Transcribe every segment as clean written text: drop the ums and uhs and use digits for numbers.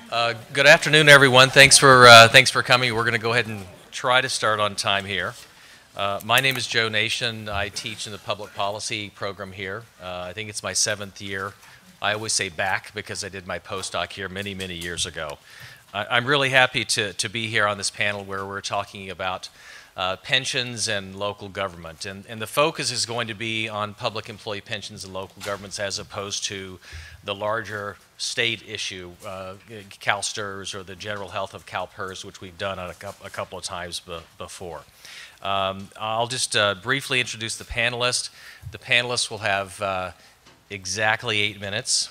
Good afternoon, everyone. Thanks for coming. We're going to go ahead and try to start on time here. My name is Joe Nation. I teach in the public policy program here. I think it's my 7th year. I always say back because I did my postdoc here many, many years ago. I'm really happy to be here on this panel where we're talking about pensions and local government. And the focus is going to be on public employee pensions and local governments as opposed to the larger state issue, CalSTRS or the general health of CalPERS, which we've done on a couple of times before. I'll just briefly introduce the panelists. The panelists will have exactly 8 minutes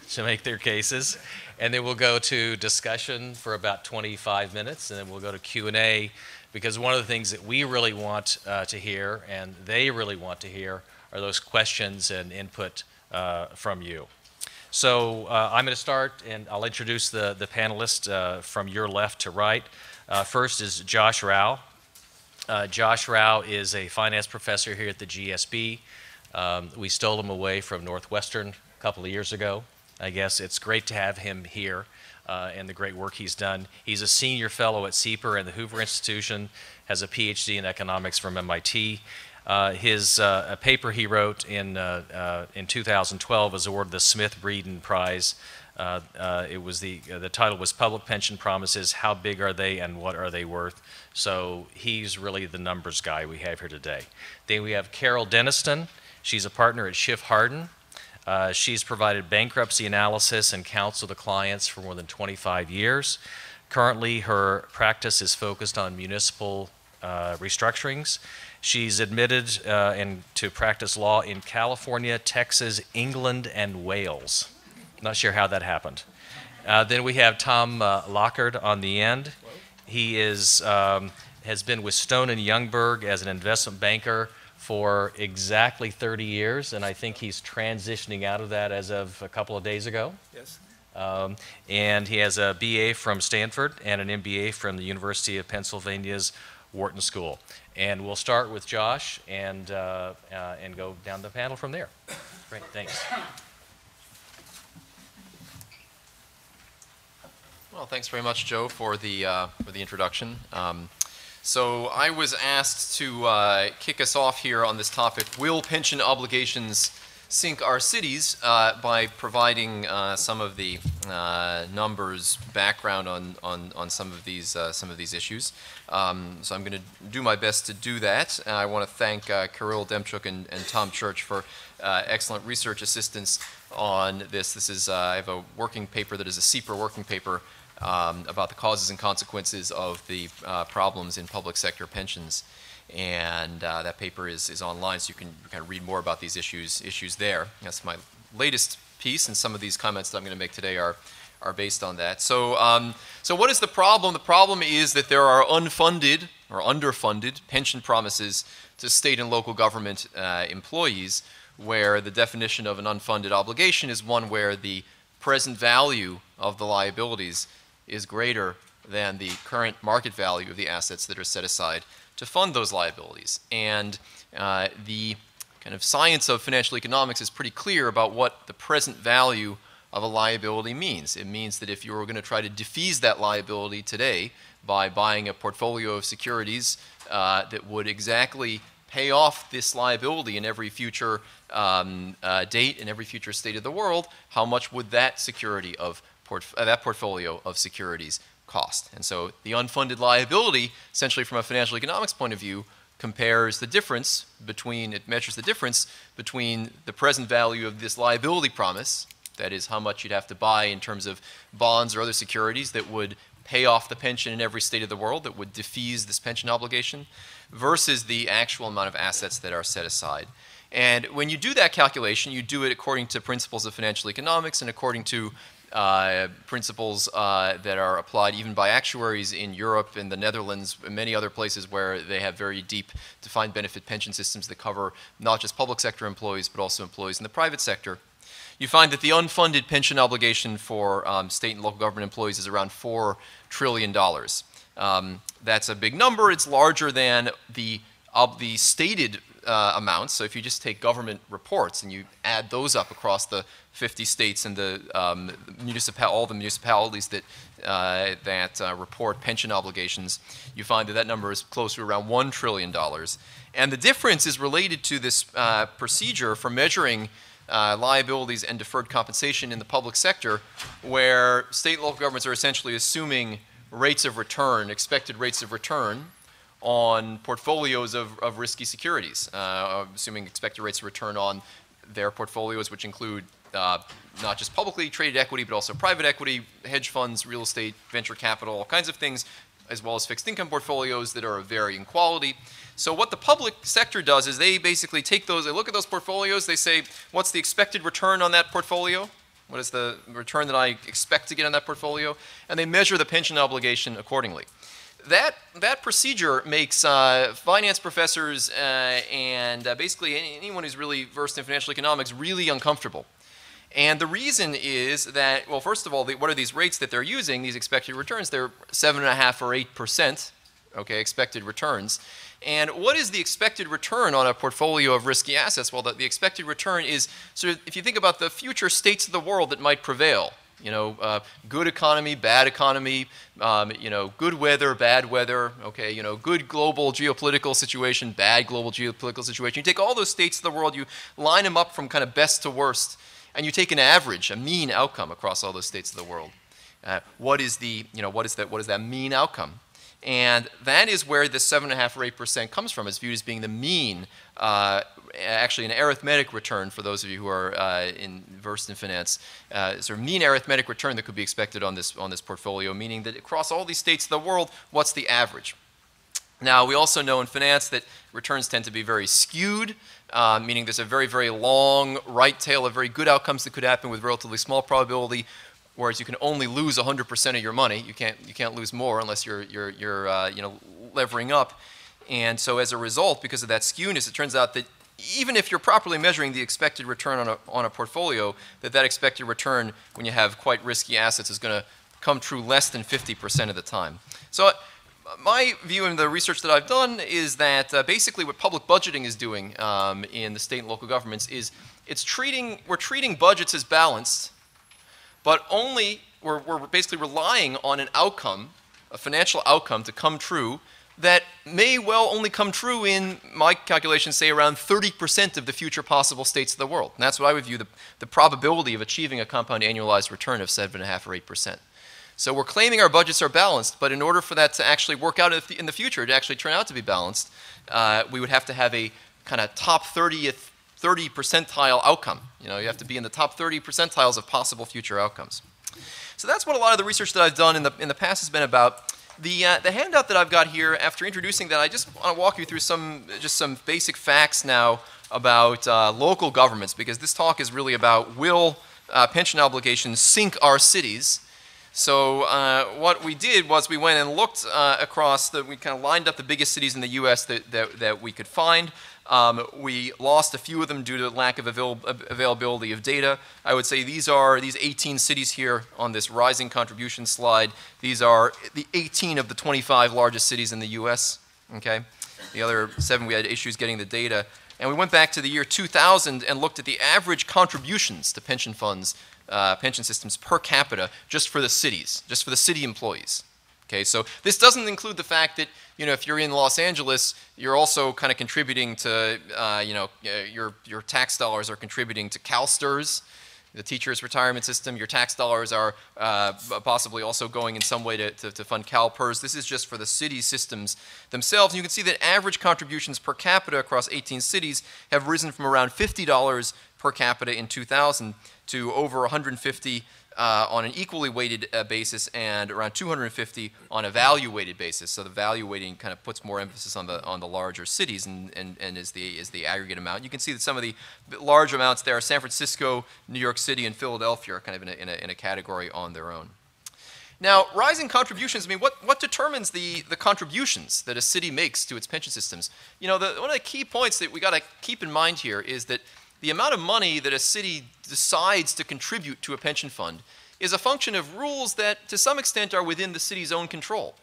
to make their cases, and then we'll go to discussion for about 25 minutes, and then we'll go to Q&A, because one of the things that we really want to hear, and they really want to hear, are those questions and input from you. So I'm going to start, and I'll introduce the panelists from your left to right. First is Josh Rauh. Josh Rauh is a finance professor here at the GSB. We stole him away from Northwestern a couple of years ago. I guess it's great to have him here and the great work he's done. He's a senior fellow at SIEPR and the Hoover Institution, has a PhD in economics from MIT. His paper he wrote in 2012 was awarded the Smith-Breeden Prize. The title was Public Pension Promises, How Big Are They and What Are They Worth? So he's really the numbers guy we have here today. Then we have Karol Denniston. She's a partner at Schiff Hardin. She's provided bankruptcy analysis and counsel to clients for more than 25 years. Currently, her practice is focused on municipal restructurings. She's admitted to practice law in California, Texas, England, and Wales. Not sure how that happened. Then we have Tom Lockard on the end. He has been with Stone & Youngberg as an investment banker for exactly 30 years, and I think he's transitioning out of that as of a couple of days ago. Yes. And he has a BA from Stanford and an MBA from the University of Pennsylvania's Wharton School. And we'll start with Josh and go down the panel from there. Great, thanks. Well, thanks very much, Joe, for the introduction. So I was asked to kick us off here on this topic: will pension obligations sink our cities? By providing some of the numbers, background on some of these issues. So I'm going to do my best to do that. I want to thank Karol Denniston and Tom Church for excellent research assistance on this. This is I have a working paper that is a SIEPR working paper about the causes and consequences of the problems in public sector pensions. And that paper is online, so you can kind of read more about these issues there. That's my latest piece, and some of these comments that I'm going to make today are based on that. So, so what is the problem? The problem is that there are unfunded or underfunded pension promises to state and local government employees, where the definition of an unfunded obligation is one where the present value of the liabilities is greater than the current market value of the assets that are set aside to fund those liabilities. And the kind of science of financial economics is pretty clear about what the present value of a liability means. It means that if you were going to try to defease that liability today by buying a portfolio of securities that would exactly pay off this liability in every future date in every future state of the world, how much would that security of that portfolio of securities cost? And so the unfunded liability, essentially from a financial economics point of view, compares the difference between, it measures the difference between the present value of this liability promise, that is how much you'd have to buy in terms of bonds or other securities that would pay off the pension in every state of the world, that would defease this pension obligation, versus the actual amount of assets that are set aside. And when you do that calculation, you do it according to principles of financial economics and according to principles that are applied even by actuaries in Europe and the Netherlands and many other places where they have very deep defined benefit pension systems that cover not just public sector employees but also employees in the private sector. You find that the unfunded pension obligation for state and local government employees is around $4 trillion. That's a big number. It's larger than the stated amounts. So if you just take government reports and you add those up across the 50 states and the all the municipalities that report pension obligations, you find that that number is close to around $1 trillion. And the difference is related to this procedure for measuring liabilities and deferred compensation in the public sector, where state and local governments are essentially assuming rates of return, expected rates of return, on portfolios of risky securities, assuming expected rates of return on their portfolios, which include not just publicly traded equity, but also private equity, hedge funds, real estate, venture capital, all kinds of things, as well as fixed income portfolios that are of varying quality. So what the public sector does is they basically take those, they look at those portfolios, they say, what's the expected return on that portfolio? What is the return that I expect to get on that portfolio? And they measure the pension obligation accordingly. That procedure makes finance professors and basically anyone who's really versed in financial economics really uncomfortable. And the reason is that, well, first of all, what are these rates that they're using, these expected returns? They're 7.5 or 8%, okay, expected returns. And what is the expected return on a portfolio of risky assets? Well, the expected return is sort of, if you think about the future states of the world that might prevail, you know, good economy, bad economy, you know, good weather, bad weather, okay, you know, good global geopolitical situation, bad global geopolitical situation. You take all those states of the world, you line them up from kind of best to worst, and you take an average, a mean outcome across all those states of the world. What is that mean outcome? And that is where the 7.5 or 8% comes from. It's viewed as being the mean, actually an arithmetic return for those of you who are versed in finance. It's a mean arithmetic return that could be expected on this portfolio, meaning that across all these states of the world, what's the average? Now, we also know in finance that returns tend to be very skewed, meaning there's a very, very long right tail of very good outcomes that could happen with relatively small probability, whereas you can only lose 100% of your money. You can't lose more unless you're you know, levering up. And so as a result, because of that skewness, it turns out that even if you're properly measuring the expected return on a portfolio, that expected return when you have quite risky assets is going to come true less than 50% of the time. So my view in the research that I've done is that basically what public budgeting is doing in the state and local governments is we're treating budgets as balanced, but only we're basically relying on an outcome, a financial outcome, to come true that may well only come true in, my calculations say, around 30% of the future possible states of the world. And that's what I would view the probability of achieving a compound annualized return of 7.5 or 8%. So we're claiming our budgets are balanced, but in order for that to actually work out in the future, to actually turn out to be balanced, we would have to have a kind of top 30 percentile outcome. You know, you have to be in the top 30 percentiles of possible future outcomes. So that's what a lot of the research that I've done in the past has been about. The handout that I've got here, after introducing that, I just want to walk you through some basic facts now about local governments, because this talk is really about will pension obligations sink our cities? So what we did was we went and looked across we kind of lined up the biggest cities in the U.S. that we could find. We lost a few of them due to lack of availability of data. I would say these 18 cities here on this rising contribution slide. These are the 18 of the 25 largest cities in the U.S. Okay, the other 7 we had issues getting the data, and we went back to the year 2000 and looked at the average contributions to pension funds, pension systems per capita, just for the cities, just for the city employees. Okay, so this doesn't include the fact that, you know, if you're in Los Angeles, you're also kind of contributing to, you know, your tax dollars are contributing to CalSTRS, the teachers' retirement system. Your tax dollars are possibly also going in some way to fund CalPERS. This is just for the city systems themselves. And you can see that average contributions per capita across 18 cities have risen from around $50 per capita in 2000 to over $150 on an equally weighted basis, and around $250 on a value-weighted basis. So the value-weighting kind of puts more emphasis on the larger cities and is the aggregate amount. You can see that some of the large amounts there, San Francisco, New York City, and Philadelphia, are kind of in a category on their own. Now, rising contributions, I mean, what determines the contributions that a city makes to its pension systems? You know, one of the key points that we got to keep in mind here is that the amount of money that a city decides to contribute to a pension fund is a function of rules that, to some extent, are within the city's own control.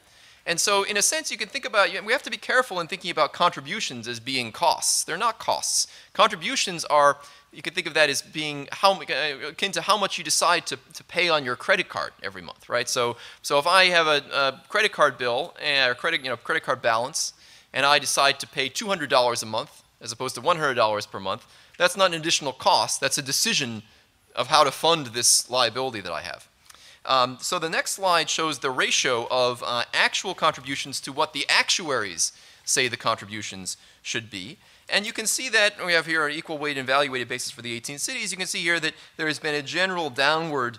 And so in a sense, you can think about, we have to be careful in thinking about contributions as being costs. They're not costs. Contributions are, you can think of that as being akin to how much you decide to pay on your credit card every month, right? So if I have a credit card bill, or credit card balance, and I decide to pay $200 a month as opposed to $100 per month, that's not an additional cost. That's a decision of how to fund this liability that I have. So the next slide shows the ratio of actual contributions to what the actuaries say the contributions should be. And you can see that we have here an equal weight and value weighted basis for the 18 cities. You can see here that there has been a general downward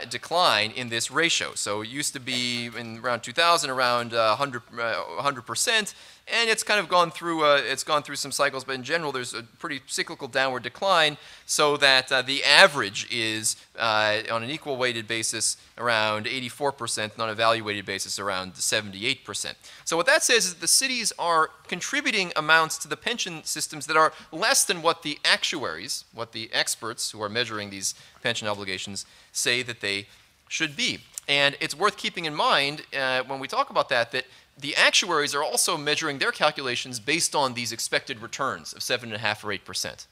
decline in this ratio. So it used to be in around 2000 around 100%, and it's kind of gone through some cycles, but in general there's a pretty cyclical downward decline, so that the average is on an equal weighted basis around 84%, and on a value weighted basis around 78%. So what that says is that the cities are contributing amounts to the pension systems that are less than what the actuaries, what the experts who are measuring these pension obligations say that they should be. And it's worth keeping in mind when we talk about that the actuaries are also measuring their calculations based on these expected returns of 7.5 or 8%.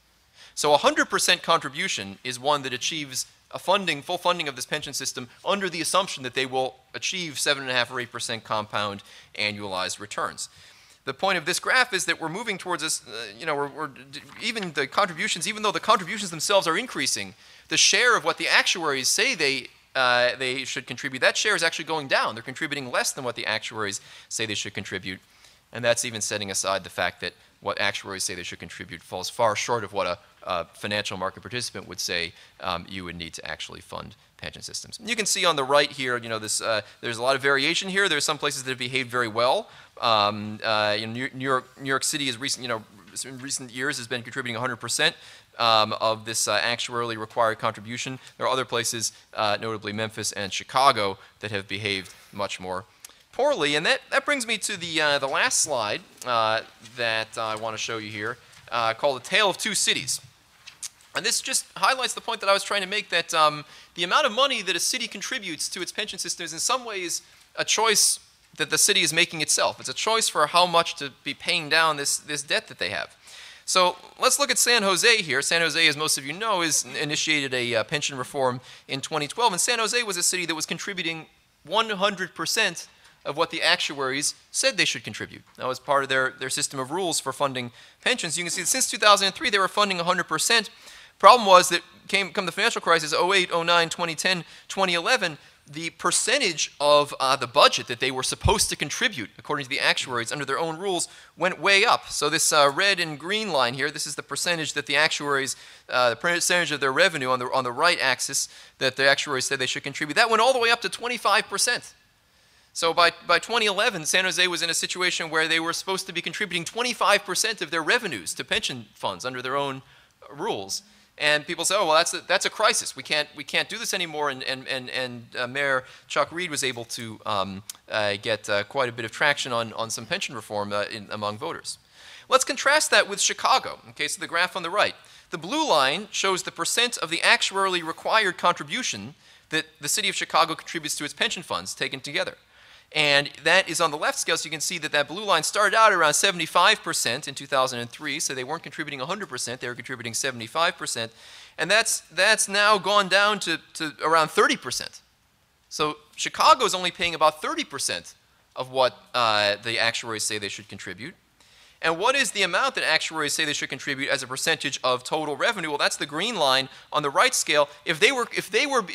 So 100% contribution is one that achieves a full funding of this pension system under the assumption that they will achieve 7.5 or 8% compound annualized returns. The point of this graph is that we're moving towards this, even the contributions, even though the contributions themselves are increasing, the share of what the actuaries say they should contribute, that share is actually going down. They're contributing less than what the actuaries say they should contribute. And that's even setting aside the fact that what actuaries say they should contribute falls far short of what a financial market participant would say you would need to actually fund pension systems. You can see on the right here, there's a lot of variation here. There's some places that have behaved very well. New York City is in recent years has been contributing 100%. Of this actuarially required contribution. There are other places, notably Memphis and Chicago, that have behaved much more poorly. And that brings me to the last slide that I want to show you here, called The Tale of Two Cities. And this just highlights the point that I was trying to make, that the amount of money that a city contributes to its pension system is in some ways a choice that the city is making itself. It's a choice for how much to be paying down this debt that they have. So let's look at San Jose here. San Jose, as most of you know, initiated a pension reform in 2012. And San Jose was a city that was contributing 100% of what the actuaries said they should contribute. That was part of their system of rules for funding pensions. You can see that since 2003, they were funding 100%. Problem was that come the financial crisis, 08, 09, 2010, 2011, the percentage of the budget that they were supposed to contribute, according to the actuaries under their own rules, went way up. So this red and green line here, this is the percentage that the actuaries, the percentage of their revenue on the right axis that the actuaries said they should contribute. That went all the way up to 25%. So by 2011, San Jose was in a situation where they were supposed to be contributing 25% of their revenues to pension funds under their own rules. And people say, oh, well, that's a crisis. We can't do this anymore. And Mayor Chuck Reed was able to get quite a bit of traction on some pension reform among voters. Let's contrast that with Chicago. Okay, so the graph on the right. The blue line shows the percent of the actuarially required contribution that the city of Chicago contributes to its pension funds taken together. And that is on the left scale, so you can see that blue line started out around 75% in 2003, so they weren't contributing 100%, they were contributing 75%, and that's now gone down to around 30%. So Chicago is only paying about 30% of what the actuaries say they should contribute. And what is the amount that actuaries say they should contribute as a percentage of total revenue? Well, that's the green line on the right scale. If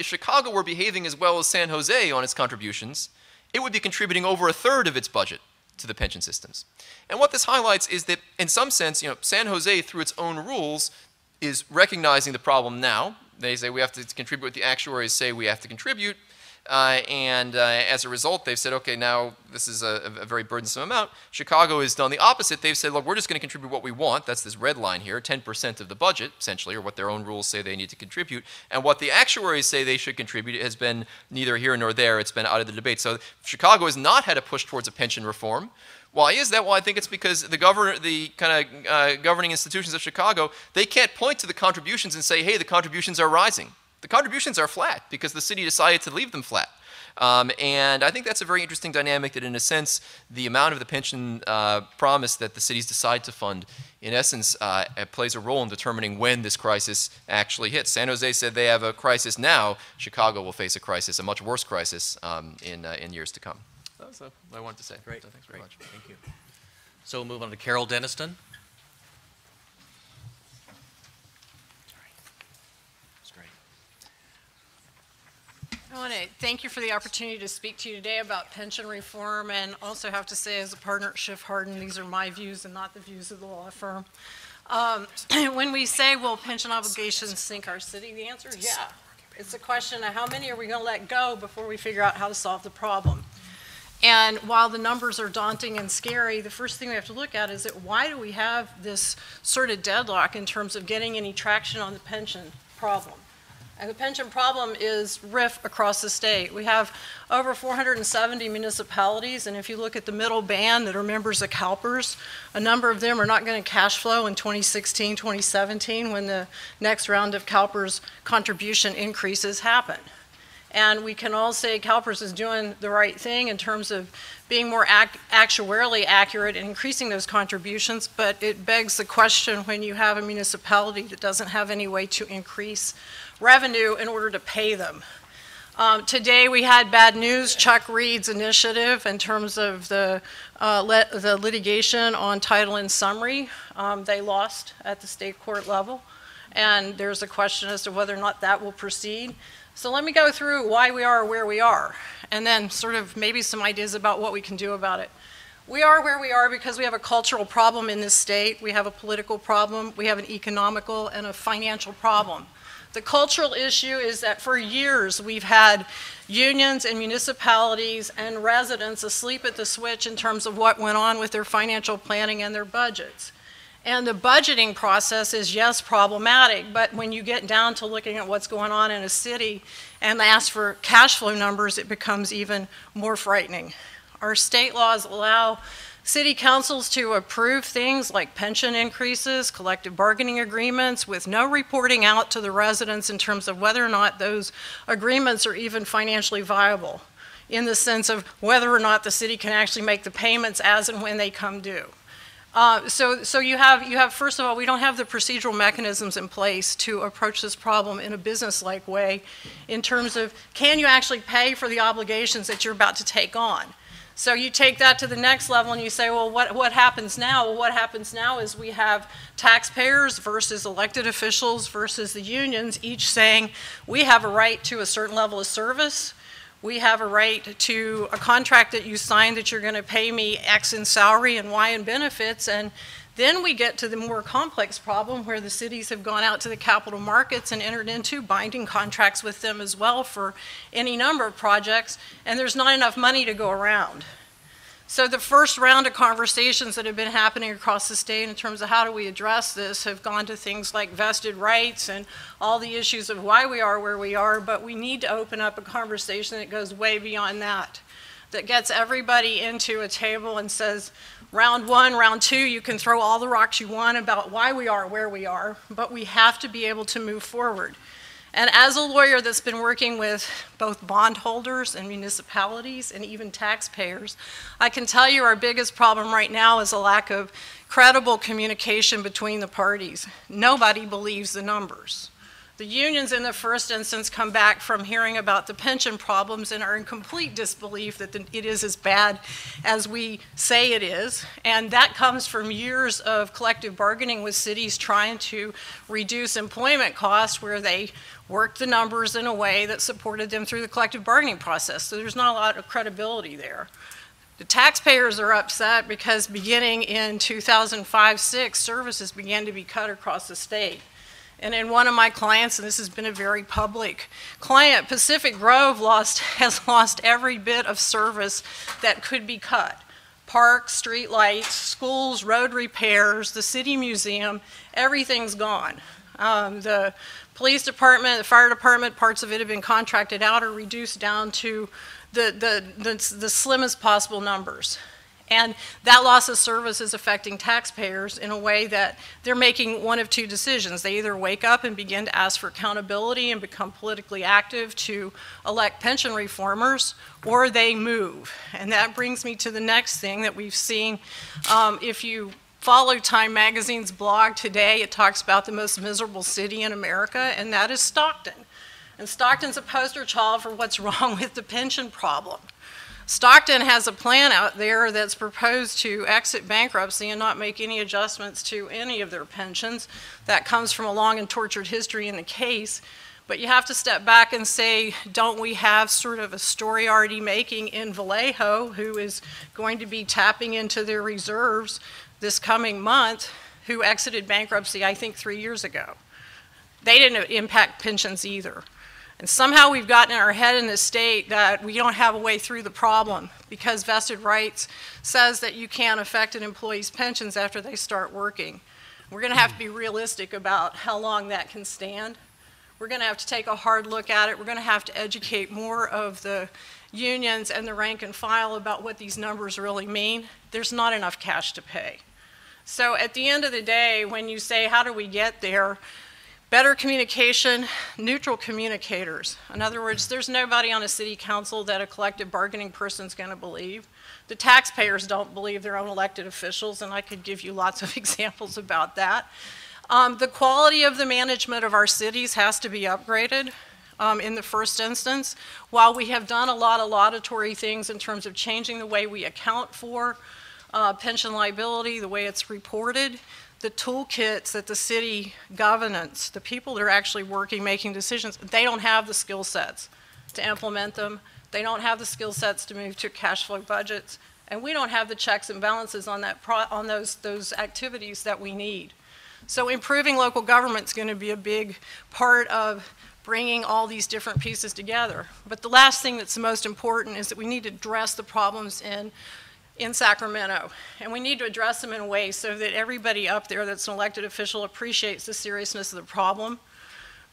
Chicago were behaving as well as San Jose on its contributions, it would be contributing over a third of its budget to the pension systems. And what this highlights is that, in some sense, San Jose, through its own rules, is recognizing the problem now. They say we have to contribute what the actuaries say we have to contribute. And as a result, they've said, okay, now this is a very burdensome amount. Chicago has done the opposite. They've said, look, we're just going to contribute what we want. That's this red line here, 10% of the budget, essentially, or what their own rules say they need to contribute. And what the actuaries say they should contribute has been neither here nor there. It's been out of the debate. So Chicago has not had a push towards a pension reform. Why is that? Well, I think it's because the governing institutions of Chicago, they can't point to the contributions and say, hey, the contributions are rising. The contributions are flat because the city decided to leave them flat. And I think that's a very interesting dynamic that, in a sense, the amount of the pension promise that the cities decide to fund, in essence, plays a role in determining when this crisis actually hits. San Jose said they have a crisis now. Chicago will face a crisis, a much worse crisis, in years to come. That's what I wanted to say. Great. So thanks very much. Thank you. So we'll move on to Karol Denniston. I want to thank you for the opportunity to speak to you today about pension reform, and also have to say, as a partner at Schiff Hardin, these are my views and not the views of the law firm. When we say, will pension obligations sink our city, the answer is yeah. It's a question of how many are we going to let go before we figure out how to solve the problem. And while the numbers are daunting and scary, the first thing we have to look at is that why do we have this sort of deadlock in terms of getting any traction on the pension problem? And the pension problem is riff across the state. We have over 470 municipalities, and if you look at the middle band that are members of CalPERS, a number of them are not going to cash flow in 2016, 2017 when the next round of CalPERS contribution increases happen. And we can all say CalPERS is doing the right thing in terms of being more actuarially accurate and increasing those contributions, but it begs the question when you have a municipality that doesn't have any way to increase revenue in order to pay them. Today we had bad news, Chuck Reed's initiative in terms of the litigation on title and summary. They lost at the state court level, and there's a question as to whether or not that will proceed. So let me go through why we are where we are, and then sort of maybe some ideas about what we can do about it. We are where we are because we have a cultural problem in this state, we have a political problem, we have an economical and a financial problem. The cultural issue is that for years we've had unions and municipalities and residents asleep at the switch in terms of what went on with their financial planning and their budgets. And the budgeting process is, yes, problematic, but when you get down to looking at what's going on in a city and ask for cash flow numbers, it becomes even more frightening. Our state laws allow city councils to approve things like pension increases, collective bargaining agreements, with no reporting out to the residents in terms of whether or not those agreements are even financially viable, in the sense of whether or not the city can actually make the payments as and when they come due. So you have, first of all, we don't have the procedural mechanisms in place to approach this problem in a business-like way in terms of, can you actually pay for the obligations that you're about to take on? So you take that to the next level and you say, well, what happens now? Well, what happens now is we have taxpayers versus elected officials versus the unions, each saying, we have a right to a certain level of service. We have a right to a contract that you signed that you're going to pay me X in salary and Y in benefits. And then we get to the more complex problem where the cities have gone out to the capital markets and entered into binding contracts with them as well for any number of projects, and there's not enough money to go around. So the first round of conversations that have been happening across the state in terms of how do we address this have gone to things like vested rights and all the issues of why we are where we are, but we need to open up a conversation that goes way beyond that gets everybody into a table and says, round one, round two, you can throw all the rocks you want about why we are where we are, but we have to be able to move forward. And as a lawyer that's been working with both bondholders and municipalities and even taxpayers, I can tell you our biggest problem right now is a lack of credible communication between the parties. Nobody believes the numbers. The unions in the first instance come back from hearing about the pension problems and are in complete disbelief that it is as bad as we say it is. And that comes from years of collective bargaining with cities trying to reduce employment costs where they worked the numbers in a way that supported them through the collective bargaining process. So there's not a lot of credibility there. The taxpayers are upset because beginning in 2005-06, services began to be cut across the state. And in one of my clients, and this has been a very public client, Pacific Grove has lost every bit of service that could be cut. Parks, street lights, schools, road repairs, the city museum, everything's gone. The police department, the fire department, parts of it have been contracted out or reduced down to the slimmest possible numbers. And that loss of service is affecting taxpayers in a way that they're making one of two decisions. They either wake up and begin to ask for accountability and become politically active to elect pension reformers, or they move. And that brings me to the next thing that we've seen. If you follow Time Magazine's blog today, it talks about the most miserable city in America, and that is Stockton. And Stockton's a poster child for what's wrong with the pension problem. Stockton has a plan out there that's proposed to exit bankruptcy and not make any adjustments to any of their pensions. That comes from a long and tortured history in the case. But you have to step back and say, don't we have sort of a story already making in Vallejo, who is going to be tapping into their reserves this coming month, who exited bankruptcy, I think, 3 years ago. They didn't impact pensions either. And somehow we've gotten in our head in this state that we don't have a way through the problem because vested rights says that you can't affect an employee's pensions after they start working. We're going to have to be realistic about how long that can stand. We're going to have to take a hard look at it. We're going to have to educate more of the unions and the rank and file about what these numbers really mean. There's not enough cash to pay. So at the end of the day, when you say, how do we get there? Better communication, neutral communicators. In other words, there's nobody on a city council that a collective bargaining person is going to believe. The taxpayers don't believe their own elected officials, and I could give you lots of examples about that. The quality of the management of our cities has to be upgraded in the first instance. While we have done a lot of laudatory things in terms of changing the way we account for pension liability, the way it's reported, the toolkits that the city governance, the people that are actually working, making decisions, they don't have the skill sets to implement them. They don't have the skill sets to move to cash flow budgets. And we don't have the checks and balances on those activities that we need. So improving local government is going to be a big part of bringing all these different pieces together. But the last thing that's the most important is that we need to address the problems in Sacramento. And we need to address them in a way so that everybody up there that's an elected official appreciates the seriousness of the problem.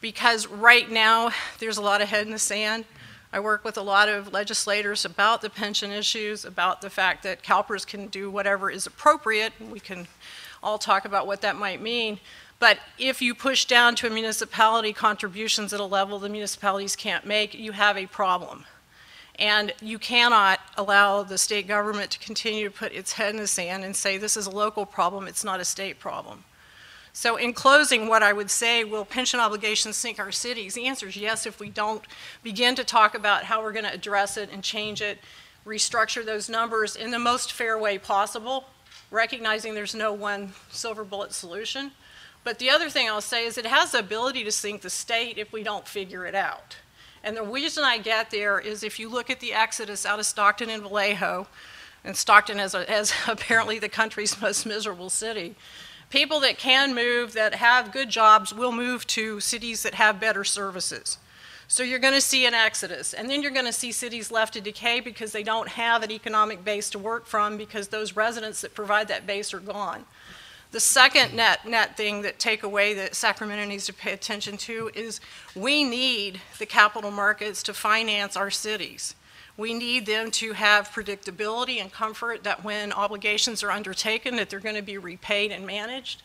Because right now, there's a lot of head in the sand. I work with a lot of legislators about the pension issues, about the fact that CalPERS can do whatever is appropriate. We can all talk about what that might mean. But if you push down to a municipality contributions at a level the municipalities can't make, you have a problem. And you cannot allow the state government to continue to put its head in the sand and say this is a local problem, it's not a state problem. So in closing, what I would say, will pension obligations sink our cities? The answer is yes, if we don't begin to talk about how we're going to address it and change it, restructure those numbers in the most fair way possible, recognizing there's no one silver bullet solution. But the other thing I'll say is it has the ability to sink the state if we don't figure it out. And the reason I get there is if you look at the exodus out of Stockton and Vallejo, and Stockton as apparently the country's most miserable city, people that can move, that have good jobs, will move to cities that have better services. So you're going to see an exodus. And then you're going to see cities left to decay because they don't have an economic base to work from because those residents that provide that base are gone. The second net thing that takeaway that Sacramento needs to pay attention to is we need the capital markets to finance our cities. We need them to have predictability and comfort that when obligations are undertaken that they're going to be repaid and managed.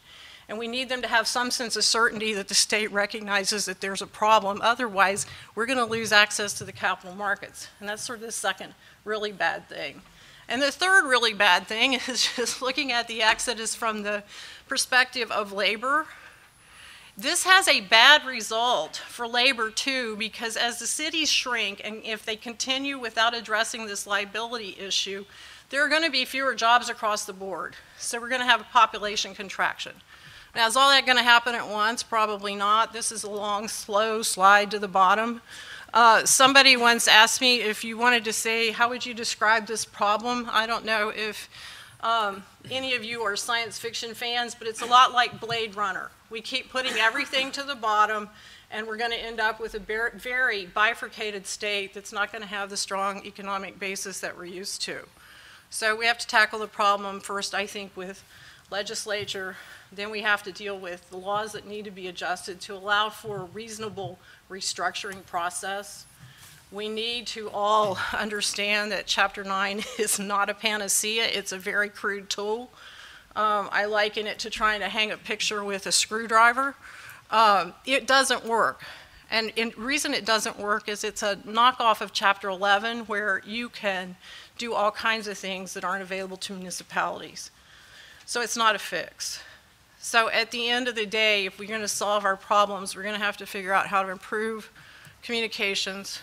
And we need them to have some sense of certainty that the state recognizes that there's a problem. Otherwise, we're going to lose access to the capital markets. And that's sort of the second really bad thing. And the third really bad thing is just looking at the exodus from the perspective of labor. This has a bad result for labor too, because as the cities shrink and if they continue without addressing this liability issue, there are going to be fewer jobs across the board. So we're going to have a population contraction. Now, is all that going to happen at once? Probably not. This is a long, slow slide to the bottom. Somebody once asked me if you wanted to say, how would you describe this problem? I don't know if any of you are science fiction fans, but it's a lot like Blade Runner. We keep putting everything to the bottom, and we're going to end up with a very bifurcated state that's not going to have the strong economic basis that we're used to. So we have to tackle the problem first, I think, with legislature. Then we have to deal with the laws that need to be adjusted to allow for a reasonable restructuring process. We need to all understand that Chapter 9 is not a panacea. It's a very crude tool. I liken it to trying to hang a picture with a screwdriver. It doesn't work. And the reason it doesn't work is it's a knockoff of Chapter 11, where you can do all kinds of things that aren't available to municipalities. So it's not a fix. So at the end of the day, if we're going to solve our problems, we're going to have to figure out how to improve communications.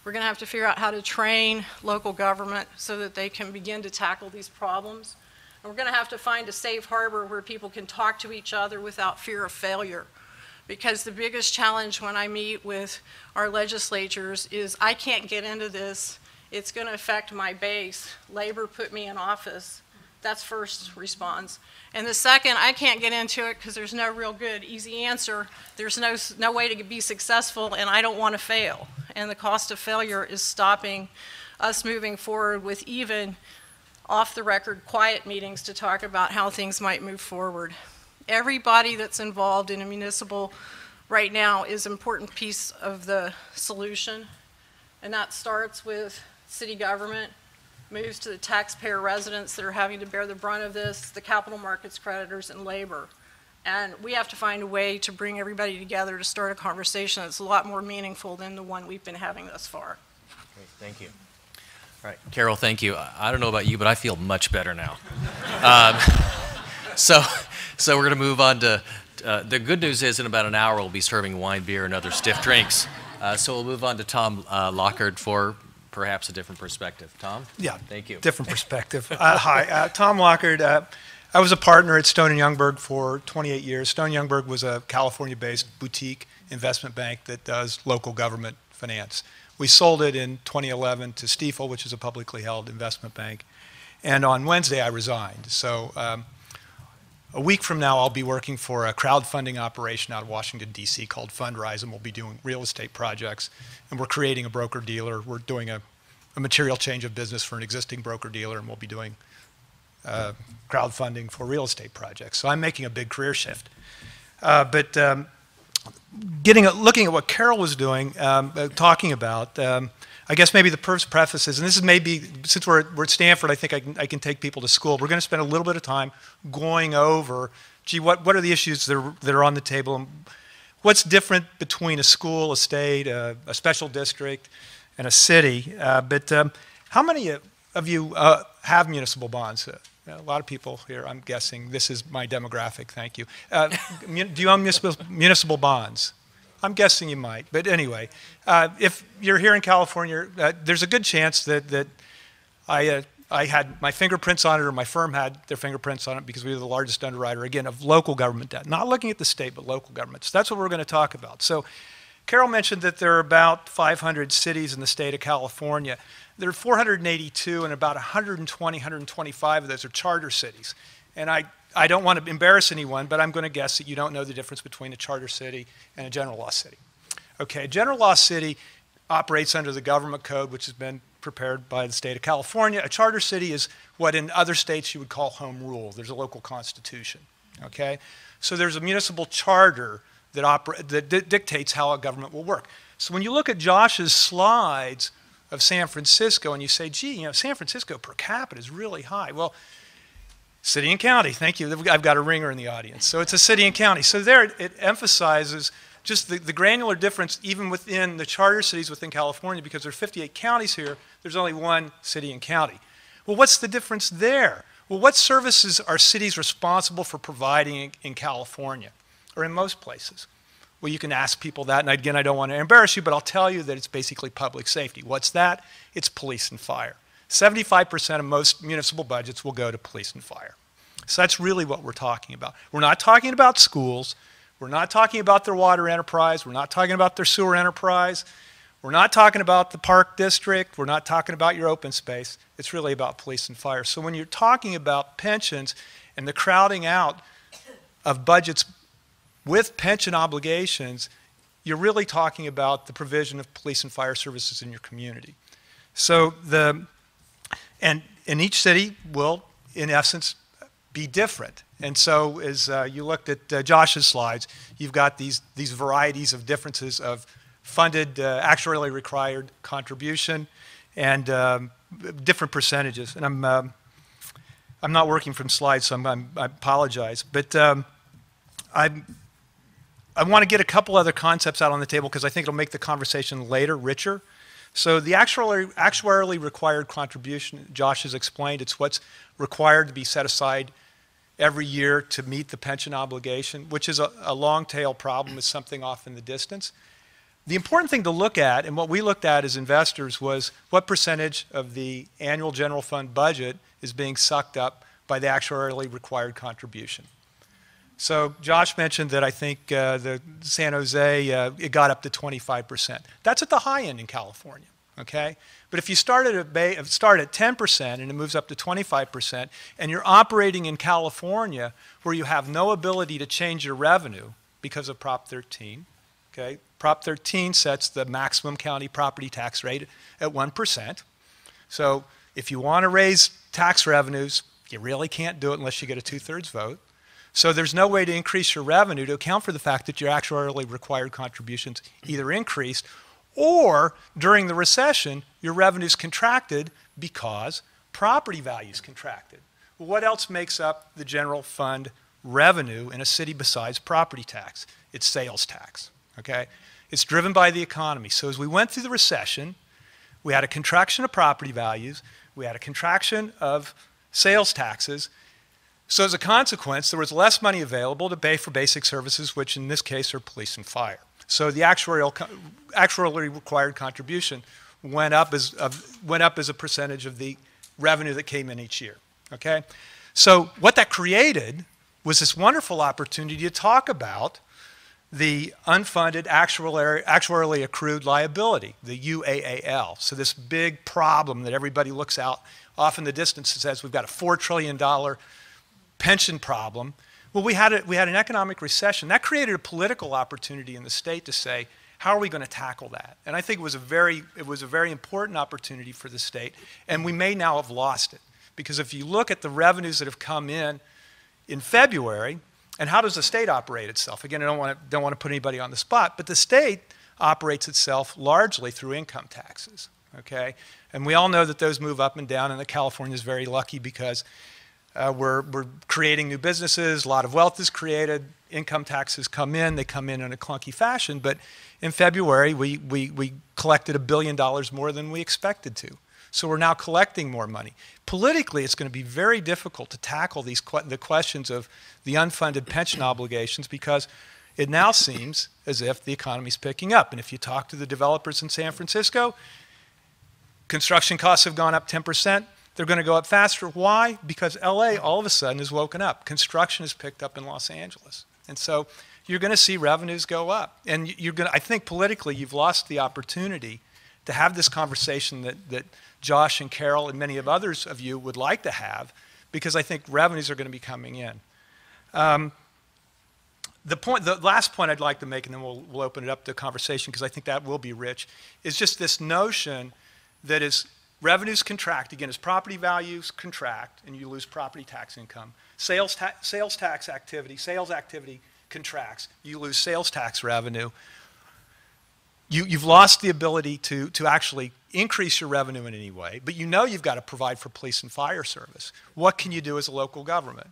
We're going to have to figure out how to train local government so that they can begin to tackle these problems. And we're going to have to find a safe harbor where people can talk to each other without fear of failure. Because the biggest challenge when I meet with our legislatures is, I can't get into this. It's going to affect my base. Labor put me in office. That's first response. And the second, I can't get into it because there's no real good, easy answer. There's no way to be successful, and I don't want to fail. And the cost of failure is stopping us moving forward with even off-the-record quiet meetings to talk about how things might move forward. Everybody that's involved in a municipal right now is an important piece of the solution, and that starts with city government, moves to the taxpayer residents that are having to bear the brunt of this, the capital markets creditors, and labor. And we have to find a way to bring everybody together to start a conversation that's a lot more meaningful than the one we've been having thus far. Great, thank you. All right, Karol, thank you. I don't know about you, but I feel much better now. So we're going to move on to, the good news is in about an hour we'll be serving wine, beer, and other stiff drinks. So we'll move on to Tom Lockard for perhaps a different perspective. Tom? Yeah. Thank you. Different perspective. Hi, Tom Lockard. I was a partner at Stone & Youngberg for 28 years. Stone & Youngberg was a California-based boutique investment bank that does local government finance. We sold it in 2011 to Stifel, which is a publicly held investment bank. And on Wednesday, I resigned. So a week from now, I'll be working for a crowdfunding operation out of Washington, D.C. called Fundrise, and we'll be doing real estate projects. And we're creating a broker-dealer. We're doing a material change of business for an existing broker-dealer, and we'll be doing crowdfunding for real estate projects. So I'm making a big career shift. Looking at what Karol was doing, talking about, I guess maybe the first preface is, and this is maybe, since we're at Stanford, I think I can take people to school. We're going to spend a little bit of time going over, gee, what are the issues that are on the table, and what's different between a school, a state, a special district, and a city. How many of you have municipal bonds? A lot of people here, I'm guessing. This is my demographic, thank you. Do you own municipal bonds? I'm guessing you might, but anyway, if you're here in California, there's a good chance that I had my fingerprints on it, or my firm had their fingerprints on it, because we were the largest underwriter, again, of local government debt. Not looking at the state, but local government. So that's what we're going to talk about. So Karol mentioned that there are about 500 cities in the state of California. There are 482, and about 120, 125 of those are charter cities. And I don't want to embarrass anyone, but I'm going to guess that you don't know the difference between a charter city and a general law city. Okay, a general law city operates under the government code, which has been prepared by the state of California. A charter city is what in other states you would call home rule. There's a local constitution, okay? So there's a municipal charter that dictates how a government will work. So when you look at Josh's slides of San Francisco and you say, gee, you know, San Francisco per capita is really high. Well, city and county, thank you. I've got a ringer in the audience. So it's a city and county. So there it emphasizes just the granular difference even within the charter cities within California, because there are 58 counties here, there's only one city and county. Well, what's the difference there? Well, what services are cities responsible for providing in California, or in most places? Well, you can ask people that, and again, I don't want to embarrass you, but I'll tell you that it's basically public safety. What's that? It's police and fire. 75% of most municipal budgets will go to police and fire. So that's really what we're talking about. We're not talking about schools. We're not talking about their water enterprise. We're not talking about their sewer enterprise. We're not talking about the park district. We're not talking about your open space. It's really about police and fire. So when you're talking about pensions and the crowding out of budgets with pension obligations, you're really talking about the provision of police and fire services in your community. So and each city will, in essence, be different. And so as you looked at Josh's slides, you've got these varieties of differences of funded actuarially required contribution and different percentages. And I'm not working from slides, so I apologize. But I want to get a couple other concepts out on the table because I think it'll make the conversation later richer. So the actuarially required contribution, Josh has explained, it's what's required to be set aside every year to meet the pension obligation, which is a long tail problem, is something off in the distance. The important thing to look at, and what we looked at as investors, was what percentage of the annual general fund budget is being sucked up by the actuarially required contribution. So Josh mentioned that I think the San Jose, it got up to 25%. That's at the high end in California, okay? But if you start at 10% and it moves up to 25%, and you're operating in California where you have no ability to change your revenue because of Prop 13, okay? Prop 13 sets the maximum county property tax rate at 1%. So if you want to raise tax revenues, you really can't do it unless you get a 2/3 vote. So there's no way to increase your revenue to account for the fact that your actuarially required contributions either increased or during the recession, your revenues contracted because property values contracted. Well, what else makes up the general fund revenue in a city besides property tax? It's sales tax, okay? It's driven by the economy. So as we went through the recession, we had a contraction of property values, we had a contraction of sales taxes. So as a consequence, there was less money available to pay for basic services, which in this case are police and fire. So the actuarially required contribution went up as a percentage of the revenue that came in each year, okay? So what that created was this wonderful opportunity to talk about the unfunded actuarially accrued liability, the UAAL. So this big problem that everybody looks out off in the distance and says we've got a $4 trillion pension problem. Well, we had an economic recession. That created a political opportunity in the state to say, how are we going to tackle that? And I think it was a very important opportunity for the state, and we may now have lost it. Because if you look at the revenues that have come in February, and how does the state operate itself? Again, I don't want to put anybody on the spot, but the state operates itself largely through income taxes, okay? And we all know that those move up and down, and that California is very lucky because we're creating new businesses, a lot of wealth is created, income taxes come in, they come in a clunky fashion, but in February we collected $1 billion more than we expected to. So we're now collecting more money. Politically, it's going to be very difficult to tackle the questions of the unfunded pension obligations because it now seems as if the economy's picking up. And if you talk to the developers in San Francisco, construction costs have gone up 10%. They're going to go up faster. Why? Because LA all of a sudden has woken up. Construction has picked up in Los Angeles. And so you're going to see revenues go up. And I think politically you've lost the opportunity to have this conversation that Josh and Karol and many of others of you would like to have, because I think revenues are going to be coming in. The last point I'd like to make, and then we'll open it up to conversation because I think that will be rich, is just this notion that as revenues contract, again, as property values contract and you lose property tax income, sales activity contracts, you lose sales tax revenue. You've lost the ability to actually increase your revenue in any way, but you know you've got to provide for police and fire service. What can you do as a local government?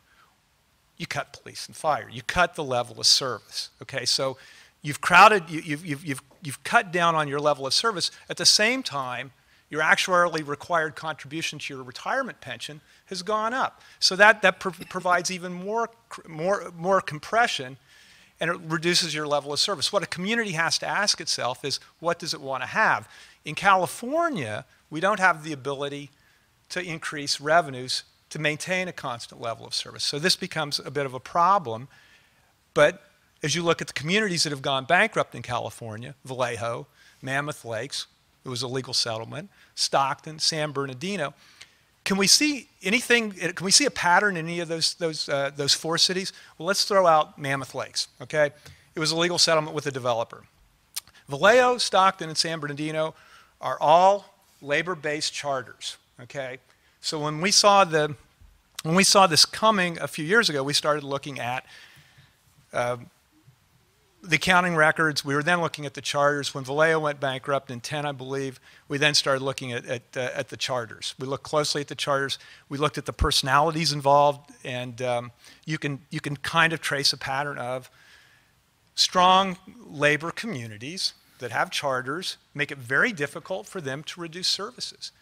You cut police and fire. You cut the level of service. Okay, so you've cut down on your level of service. At the same time, your actuarially required contribution to your retirement pension has gone up. So that provides even more compression, and it reduces your level of service. What a community has to ask itself is, what does it want to have? In California, we don't have the ability to increase revenues to maintain a constant level of service. So this becomes a bit of a problem. But as you look at the communities that have gone bankrupt in California, Vallejo, Mammoth Lakes, it was a legal settlement, Stockton, San Bernardino, can we see anything? Can we see a pattern in any of those four cities? Well, let's throw out Mammoth Lakes. Okay, it was a legal settlement with a developer. Vallejo, Stockton, and San Bernardino are all labor-based charters. Okay, so when we saw this coming a few years ago, we started looking at the accounting records. We were then looking at the charters. When Vallejo went bankrupt in 10, I believe, we then started looking at the charters. We looked closely at the charters. We looked at the personalities involved, and you can kind of trace a pattern of strong labor communities that have charters make it very difficult for them to reduce services.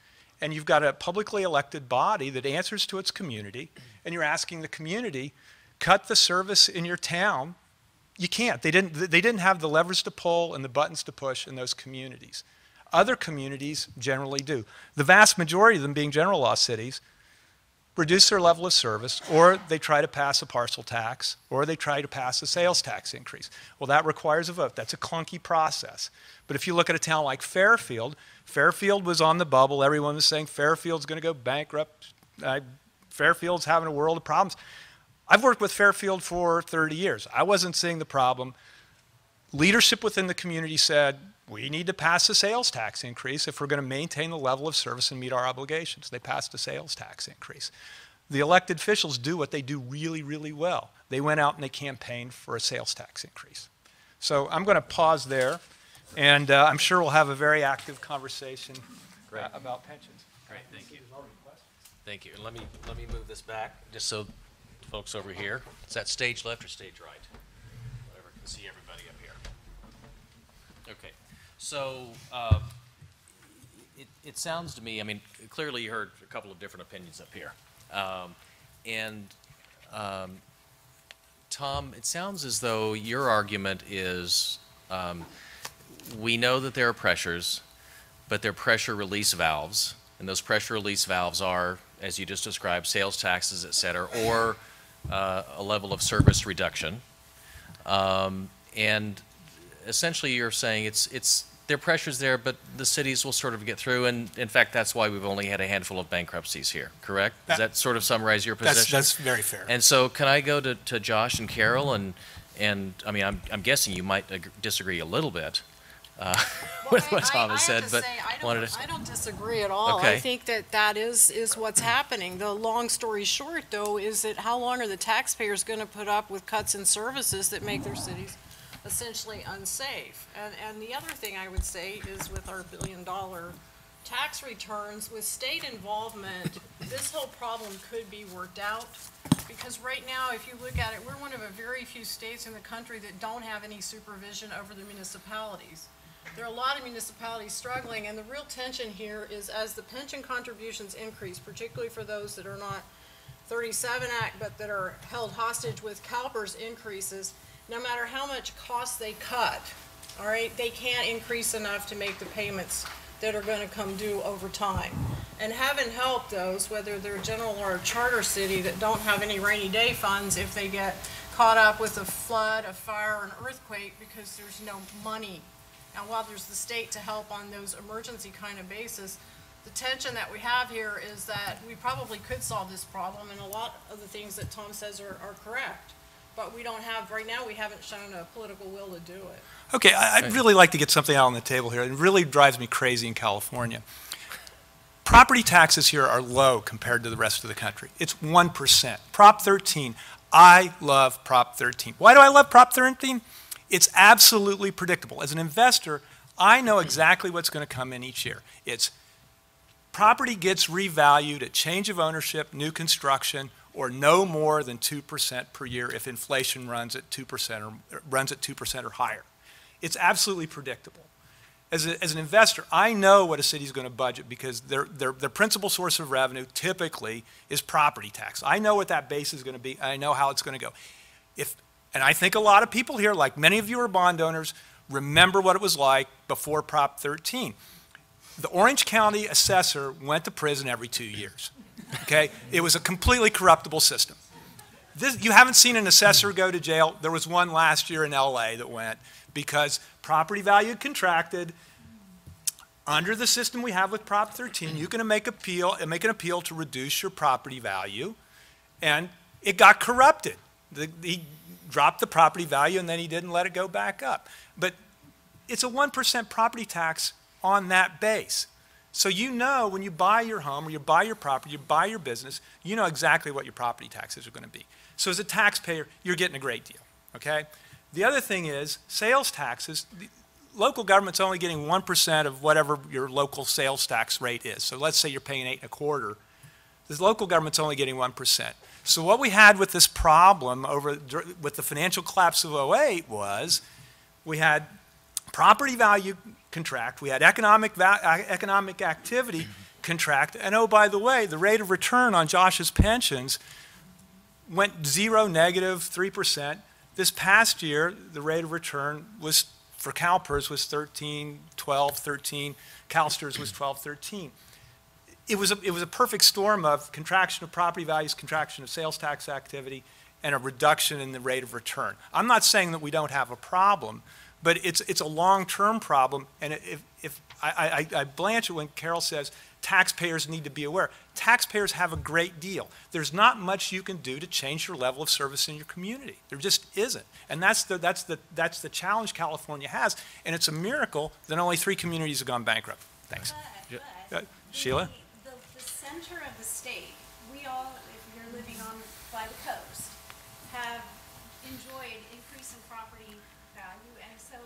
And you've got a publicly elected body that answers to its community, and you're asking the community, cut the service in your town. You can't. They didn't have the levers to pull and the buttons to push in those communities. Other communities generally do. The vast majority of them, being general law cities, reduce their level of service, or they try to pass a parcel tax, or they try to pass a sales tax increase. Well, that requires a vote. That's a clunky process. But if you look at a town like Fairfield, Fairfield was on the bubble. Everyone was saying Fairfield's going to go bankrupt. Fairfield's having a world of problems. I've worked with Fairfield for 30 years. I wasn't seeing the problem. Leadership within the community said, we need to pass a sales tax increase if we're going to maintain the level of service and meet our obligations. They passed a sales tax increase. The elected officials do what they do really, really well. They went out and they campaigned for a sales tax increase. So I'm going to pause there, and I'm sure we'll have a very active conversation about pensions. Great, thank you. Thank you. And let me move this back just so folks over here. Is that stage left or stage right? Whatever, can see everybody up here. Okay. So it sounds to me, I mean, clearly you heard a couple of different opinions up here. Tom, it sounds as though your argument is we know that there are pressures, but they're pressure release valves, and those pressure release valves are, as you just described, sales taxes, et cetera, or a level of service reduction. And essentially you're saying there are pressures there, but the cities will sort of get through, and in fact that's why we've only had a handful of bankruptcies here, correct? Does that sort of summarize your position? That's very fair. And so can I go to Josh and Karol, and I mean, I'm guessing you might disagree a little bit with what Tom has said, but I don't disagree at all. Okay. I think that is what's happening. The long story short, though, is that how long are the taxpayers going to put up with cuts in services that make their cities essentially unsafe? And the other thing I would say is with our billion-dollar tax returns, with state involvement, this whole problem could be worked out. Because right now, if you look at it, we're one of a very few states in the country that don't have any supervision over the municipalities. There are a lot of municipalities struggling, and the real tension here is as the pension contributions increase, particularly for those that are not 37 Act, but that are held hostage with CalPERS increases, no matter how much cost they cut, all right, they can't increase enough to make the payments that are going to come due over time. And heaven help those, whether they're general or a charter city, that don't have any rainy day funds if they get caught up with a flood, a fire, an earthquake, because there's no money. Now, while there's the state to help on those emergency kind of basis, the tension that we have here is that we probably could solve this problem, and a lot of the things that Tom says are correct. But we don't have, right now, we haven't shown a political will to do it. Okay, I'd really like to get something out on the table here. It really drives me crazy in California. Property taxes here are low compared to the rest of the country. It's 1%. Prop 13, I love Prop 13. Why do I love Prop 13? It's absolutely predictable. As an investor, I know exactly what's going to come in each year. It's property gets revalued at change of ownership, new construction, or no more than 2% per year if inflation runs at 2% or higher. It's absolutely predictable. As an investor, I know what a city's going to budget because their principal source of revenue typically is property tax. I know what that base is going to be, and I know how it's going to go. And I think a lot of people here, like many of you are bond owners, remember what it was like before Prop 13. The Orange County assessor went to prison every 2 years. Okay? It was a completely corruptible system. You haven't seen an assessor go to jail. There was one last year in LA that went because property value had contracted. Under the system we have with Prop 13, you can make an appeal to reduce your property value, and it got corrupted. He dropped the property value, and then he didn't let it go back up. But it's a 1% property tax on that base. So you know when you buy your home or you buy your property, you buy your business, you know exactly what your property taxes are going to be. So as a taxpayer, you're getting a great deal, okay? The other thing is sales taxes. Local government's only getting 1% of whatever your local sales tax rate is. So let's say you're paying 8 1/4. The local government's only getting 1%. So what we had with this problem with the financial collapse of '08 was we had property value contract, we had economic activity contract, and oh, by the way, the rate of return on Josh's pensions went 0, -3%. This past year, the rate of return was, for CalPERS, was 13, 12, 13. CalSTRS was 12, 13. It was a perfect storm of contraction of property values, contraction of sales tax activity, and a reduction in the rate of return. I'm not saying that we don't have a problem, but it's a long-term problem. And if I blanch it when Karol says taxpayers need to be aware. Taxpayers have a great deal. There's not much you can do to change your level of service in your community. There just isn't. And that's the challenge California has. And it's a miracle that only 3 communities have gone bankrupt. Thanks. Sheila? The center of the state, we all, if you're living by the coast, have enjoyed increase in property value, and so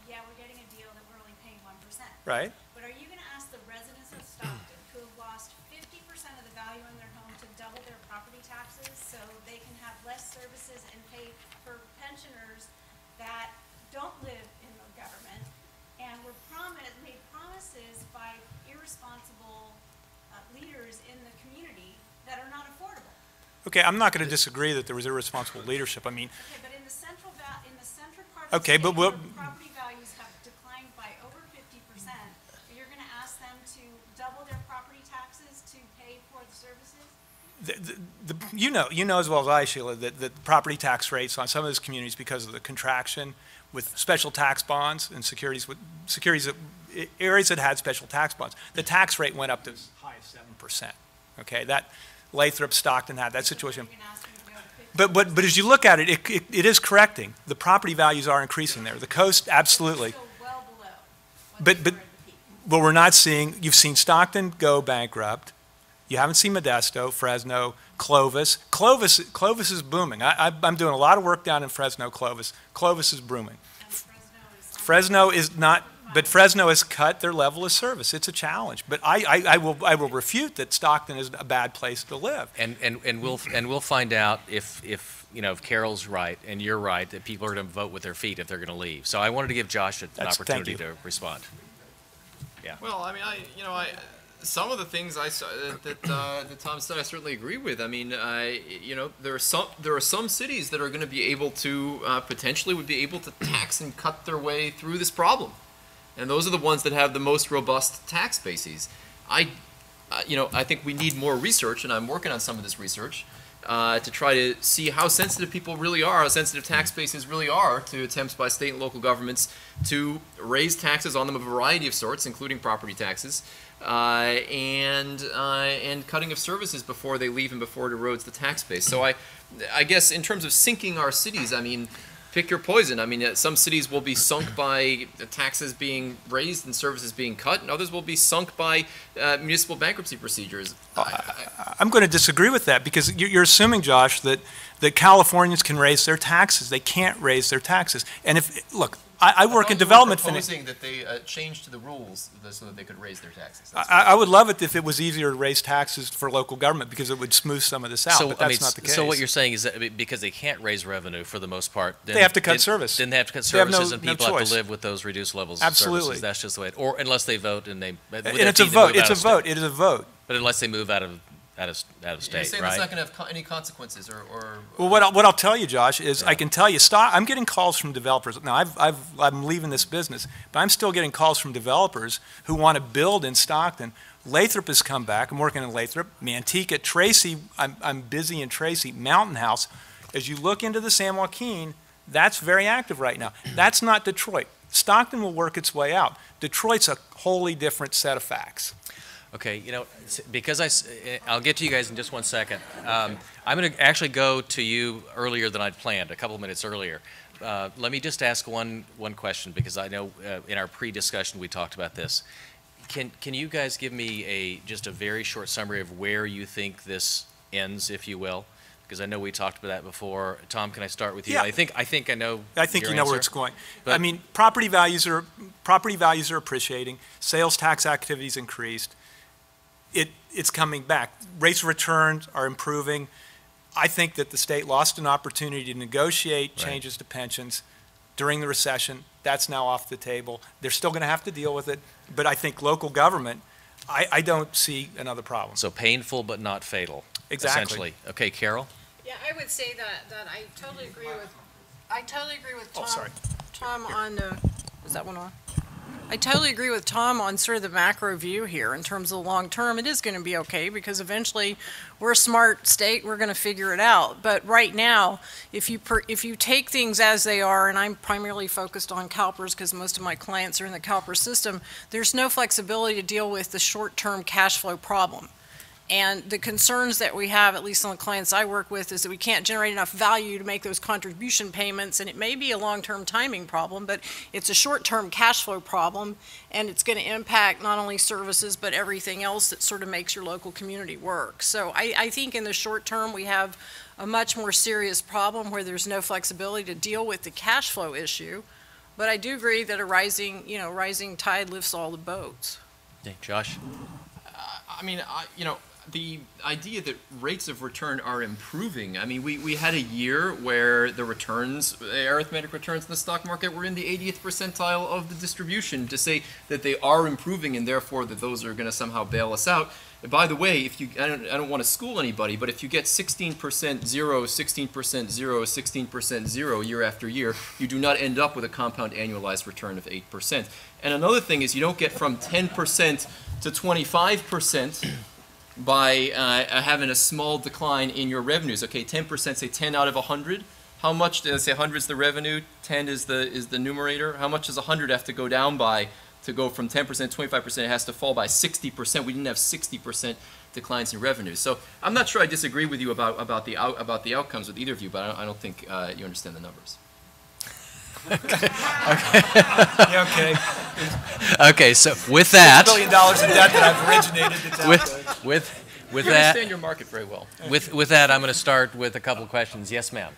yeah, we're getting a deal that we're only paying 1%. Right. But are you going to ask the residents of Stockton, who have lost 50% of the value in their home, to double their property taxes so they can have less services and pay for pensioners that don't live in the government and were made promises by irresponsible leaders in the community that are not affordable? Okay, I'm not going to disagree that there was irresponsible leadership. I mean, okay, but in the central part of okay, the state, but property values have declined by over 50%. You're going to ask them to double their property taxes to pay for the services? you know as well as I, Sheila, that the property tax rates on some of those communities, because of the contraction with special tax bonds and areas that had special tax bonds, the tax rate went up to as high as 7%. Okay, that Lathrop, Stockton had that situation. But as you look at it, it is correcting. The property values are increasing there. The coast, absolutely. Still well below. But we're not seeing. You've seen Stockton go bankrupt. You haven't seen Modesto, Fresno, Clovis. Clovis is booming. I'm doing a lot of work down in Fresno, Clovis. Clovis is booming. Fresno is not, but Fresno has cut their level of service. It's a challenge. But I will refute that Stockton is a bad place to live. And we'll find out if Karol's right and you're right, that people are going to vote with their feet if they're going to leave. So I wanted to give Josh an opportunity to respond. Yeah. Well, I mean, some of the things that Tom said, I certainly agree with. I mean, there are some cities that are going to be able to potentially would be able to tax and cut their way through this problem, and those are the ones that have the most robust tax bases. I think we need more research, and I'm working on some of this research to try to see how sensitive people really are, how sensitive tax bases really are to attempts by state and local governments to raise taxes on them of a variety of sorts, including property taxes. And cutting of services before they leave and before it erodes the tax base. So I guess in terms of sinking our cities, I mean, pick your poison. I mean, some cities will be sunk by taxes being raised and services being cut, and others will be sunk by municipal bankruptcy procedures. I'm going to disagree with that, because you're assuming, Josh, that Californians can raise their taxes. They can't raise their taxes. And look, I work in development finance. Proposing that they change to the rules so that they could raise their taxes. I would love it if it was easier to raise taxes for local government, because it would smooth some of this out, but that's not the case. So what you're saying is that because they can't raise revenue for the most part, then they have to cut service. Then they have to cut services, and people have choice. To live with those reduced levels Absolutely. of services. That's just the way or unless they vote and they. And it's a vote. It's a vote. It is a vote. But unless they move out of state, You're saying right? that's not going to have any consequences, or well, what I'll tell you, Josh, is I can tell you, I'm getting calls from developers. Now, I'm leaving this business, but I'm still getting calls from developers who want to build in Stockton. Lathrop has come back. I'm working in Lathrop. Manteca, Tracy, I'm busy in Tracy. Mountain House. As you look into the San Joaquin, that's very active right now. That's not Detroit. Stockton will work its way out. Detroit's a wholly different set of facts. Okay, because I'll get to you guys in just 1 second. I'm going to actually go to you earlier than I'd planned, a couple of minutes earlier. Let me just ask one question, because I know in our pre-discussion we talked about this. Can you guys give me just a very short summary of where you think this ends, if you will? Because I know we talked about that before. Tom, can I start with you? Yeah. I think I know. I think your you know where answer. it's going. But- I mean, property values are appreciating. Sales tax activity's increased. It's coming back. Rates of return are improving. I think that the state lost an opportunity to negotiate Right. changes to pensions during the recession. That's now off the table. They're still going to have to deal with it, but I think local government, I don't see another problem. So painful but not fatal. Exactly. Essentially. Okay, Carol. Yeah, I would say that I totally agree with Tom. Oh, sorry. Tom on is that one on? I totally agree with Tom on sort of the macro view here in terms of the long term. It is going to be okay because eventually we're a smart state. We're going to figure it out. But right now, if you take things as they are, and I'm primarily focused on CalPERS because most of my clients are in the CalPERS system, there's no flexibility to deal with the short-term cash flow problem. And the concerns that we have, at least on the clients I work with, is that we can't generate enough value to make those contribution payments, and it may be a long-term timing problem, but it's a short-term cash flow problem, and it's going to impact not only services, but everything else that sort of makes your local community work. So I think in the short term, we have a much more serious problem where there's no flexibility to deal with the cash flow issue, but I do agree that a rising tide lifts all the boats. Okay, Josh. I mean, the idea that rates of return are improving, I mean, we had a year where the arithmetic returns in the stock market were in the 80th percentile of the distribution. To say that they are improving and therefore that those are going to somehow bail us out. And by the way, I don't want to school anybody, but if you get 16% 0, 16% 0, 16% 0 year after year, you do not end up with a compound annualized return of 8%. And another thing is you don't get from 10% to 25% by having a small decline in your revenues. Okay, 10%, say 10 out of 100. How much, say 100 is the revenue, 10 is the numerator. How much does 100 have to go down by to go from 10% to 25%? It has to fall by 60%. We didn't have 60% declines in revenues. So I'm not sure I disagree with you about the outcomes with either of you, but I don't think you understand the numbers. Yeah, okay. Okay, so with that, $6 billion in debt that I've originated to tell. with You that, understand your market very well. with that, I'm going to start with a couple of questions. Yes, ma'am.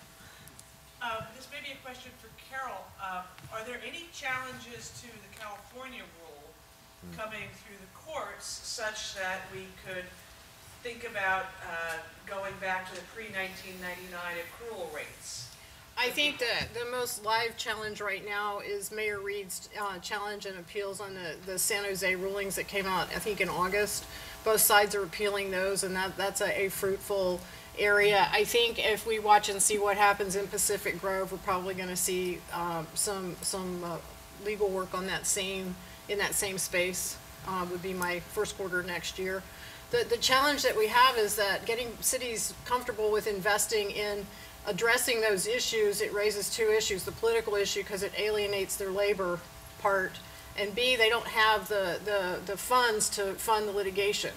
This may be a question for Carol. Are there any challenges to the California rule coming through the courts such that we could think about going back to the pre-1999 accrual rates? I think that the most live challenge right now is Mayor Reed's challenge and appeals on the San Jose rulings that came out, I think, in August. Both sides are appealing those, and that's a fruitful area. I think if we watch and see what happens in Pacific Grove, we're probably going to see some legal work on in that same space. Would be my first quarter next year. The challenge that we have is that getting cities comfortable with investing in addressing those issues. It raises two issues: the political issue because it alienates their labor part, and B, they don't have the funds to fund the litigation.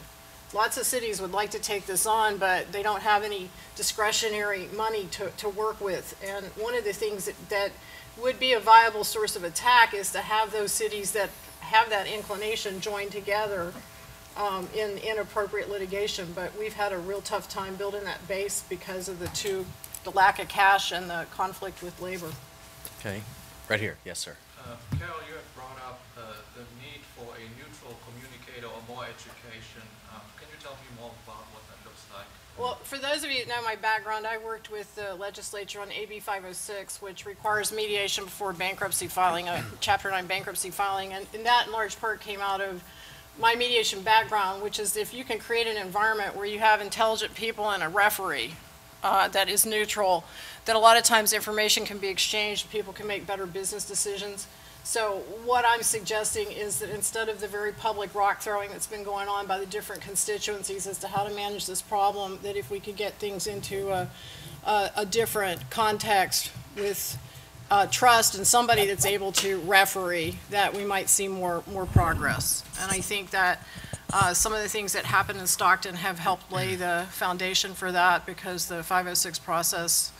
Lots of cities would like to take this on, but they don't have any discretionary money to work with. And one of the things that would be a viable source of attack is to have those cities that have that inclination join together in inappropriate litigation. But we've had a real tough time building that base because of the lack of cash and the conflict with labor. Okay, right here. Yes, sir. Carol, you have brought up the need for a neutral communicator or more education. Can you tell me more about what that looks like? Well, for those of you that know my background, I worked with the legislature on AB 506, which requires mediation before bankruptcy filing, a Chapter 9 bankruptcy filing, and that in large part came out of my mediation background, which is if you can create an environment where you have intelligent people and a referee that is neutral, that a lot of times information can be exchanged, people can make better business decisions. So what I'm suggesting is that instead of the very public rock throwing that's been going on by the different constituencies as to how to manage this problem, that if we could get things into a different context with trust and somebody that's able to referee, that we might see more progress. And I think that some of the things that happened in Stockton have helped lay the foundation for that because the 506 process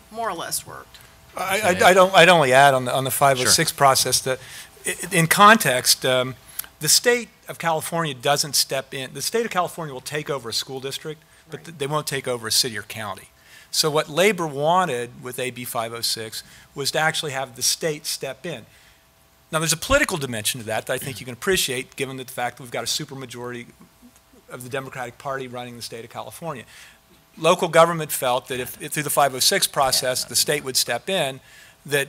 more or less worked. I'd only add on the 506 process that in context, the state of California doesn't step in. The state of California will take over a school district, but they won't take over a city or county. So what Labor wanted with AB 506 was to actually have the state step in. Now, there's a political dimension to that I think you can appreciate, given the fact that we've got a supermajority of the Democratic Party running the state of California. Local government felt that if through the 506 process the state would step in, that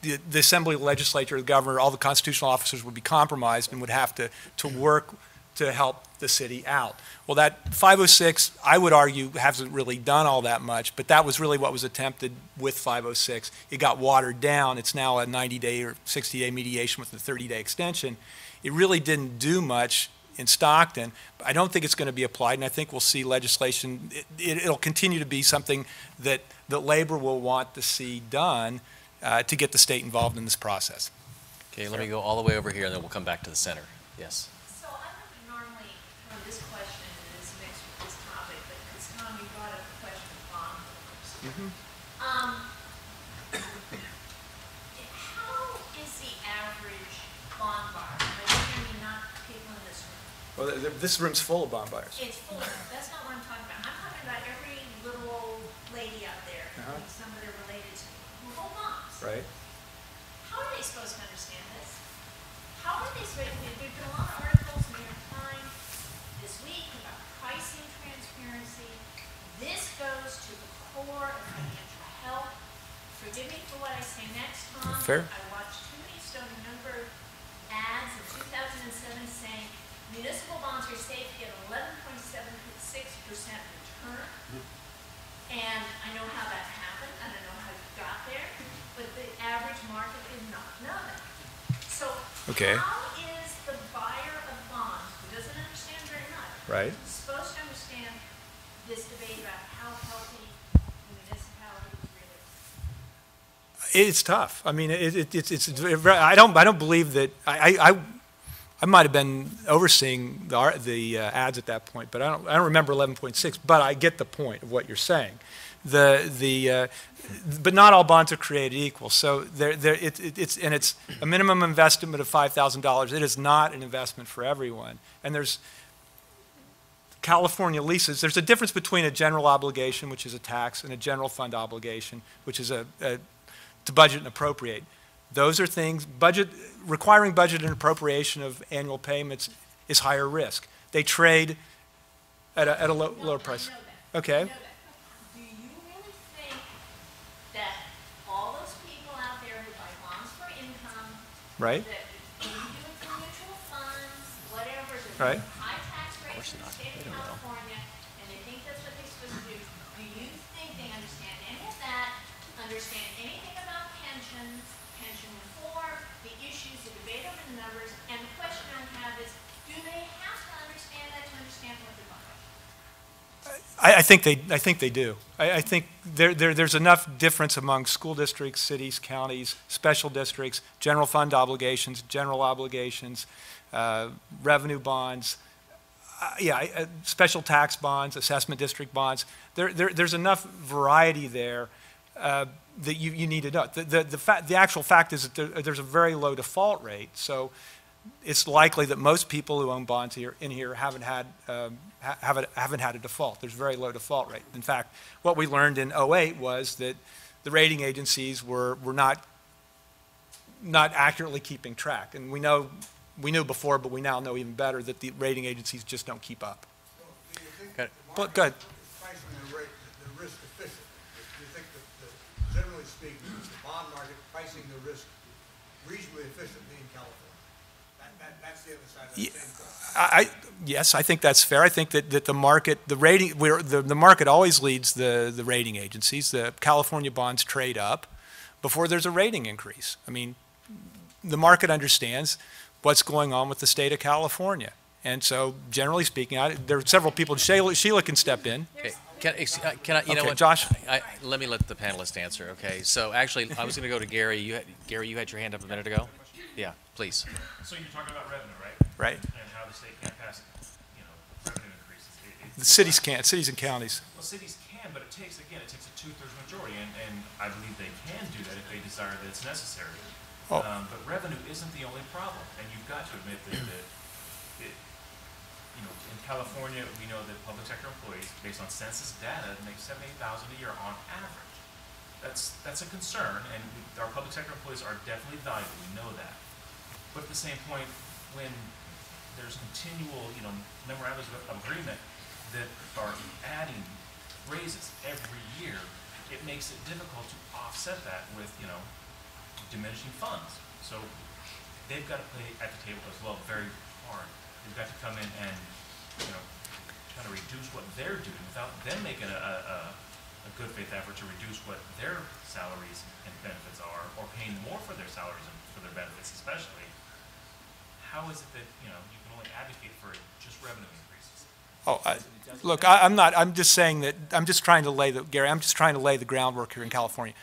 the assembly, the legislature, the governor, all the constitutional officers would be compromised and would have to work to help the city out. Well, that 506, I would argue, hasn't really done all that much, but that was really what was attempted with 506. It got watered down. It's now a 90-day or 60-day mediation with a 30-day extension. It really didn't do much in Stockton. But I don't think it's going to be applied, and I think we'll see legislation. It'll continue to be something that Labor will want to see done to get the state involved in this process. Okay, let me go all the way over here, and then we'll come back to the center. Yes. So I would normally throw this question in this mixed with this topic, but because Tom, you brought up the question of bondholders. How is the average bond buyer? I mean, not people in this room. Well, this room's full of bond buyers. It's full of them. That's not what I'm talking about. I'm talking about every little old lady out there, like somebody related to me, who hold bonds. Right. How are they supposed to understand this? How are they supposed to? There's been a lot of articles in the New York Times this week about pricing transparency. This goes to the core of financial health. Forgive me for what I say next, Tom. Fair. I watched too many Stone and Number ads in 2007 saying municipal bonds are safe to get 11.76% return. And I know how that happened. I don't know how you got there. But the average market did not know that. So Okay. how is the buyer of bonds, who doesn't understand very much, Right. supposed to understand this debate about how healthy the municipality really is? It's tough. I mean, I don't believe that I might have been overseeing the ads at that point, but I don't remember 11.6. But I get the point of what you're saying. But not all bonds are created equal. So it's a minimum investment of $5,000. It is not an investment for everyone. And there's California leases. There's a difference between a general obligation, which is a tax, and a general fund obligation, which is to budget and appropriate. Those are things, requiring budget and appropriation of annual payments is higher risk. They trade at a lower price. I know that. Okay. I know that. Do you really think that all those people out there who buy bonds for income, Right. that maybe do it through mutual funds, whatever, there's Right. high tax rates in the not. state They of don't know. California, and they think that's what they're supposed to do. Do you think they understand any of that, understand anything about pensions, pension reform, the issues, the debate over the numbers? And the question I have is, do they have to understand that to understand what they're buying? I think they do. I think there's enough difference among school districts, cities, counties, special districts, general fund obligations, general obligations, revenue bonds, special tax bonds, assessment district bonds. There's enough variety there that you need to know. The actual fact is that there's a very low default rate. So it's likely that most people who own bonds in here haven't had a default. There's a very low default rate. In fact, what we learned in 2008 was that the rating agencies were not accurately keeping track. And we knew before, but we now know even better that the rating agencies just don't keep up. Do you think Good. the Well, market good. is pricing the risk efficient? Do you think that generally speaking, is the bond market pricing the risk reasonably efficiently in California? That's the other side of the same coin. Yes, I think that's fair. I think that the market, the market always leads the rating agencies. The California bonds trade up before there's a rating increase. I mean, the market understands what's going on with the state of California. And so, generally speaking, there are several people. Sheila can step in. Okay. Can I, you know Okay, what? Josh. Let me let the panelists answer, okay? So actually, I was going to go to Gary. Gary, you had your hand up a minute ago? Yeah, please. So you're talking about revenue, right? Right. And how the state can't pass, revenue increases. The cities can't. Cities and counties. Well, cities can, but it takes a 2/3 majority, and I believe they can do that if they desire that it's necessary. Oh. But revenue isn't the only problem, and you've got to admit that in California, we know that public sector employees, based on census data, make $78,000 a year on average. That's a concern, and our public sector employees are definitely valuable. We know that. But at the same point, when there's continual, memorandums of agreement that are adding raises every year, it makes it difficult to offset that with, diminishing funds. So they've got to play at the table as well very hard. They've got to come in and, kind of reduce what they're doing without them making a good faith effort to reduce what their salaries and benefits are, or paying more for their salaries and for their benefits especially. How is it that, you can only advocate for just revenue increases? Look, I'm just saying that, Gary, I'm just trying to lay the groundwork here in California.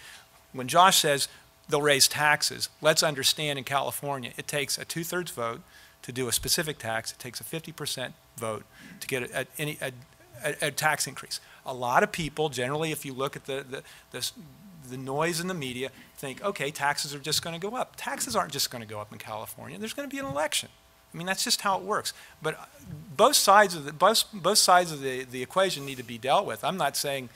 When Josh says they'll raise taxes, let's understand in California, it takes a 2/3 vote to do a specific tax. It takes a 50% vote to get a tax increase. A lot of people, generally, if you look at the noise in the media, think, okay, taxes are just going to go up. Taxes aren't just going to go up in California. There's going to be an election. I mean, that's just how it works. But both sides of the equation need to be dealt with. I'm not saying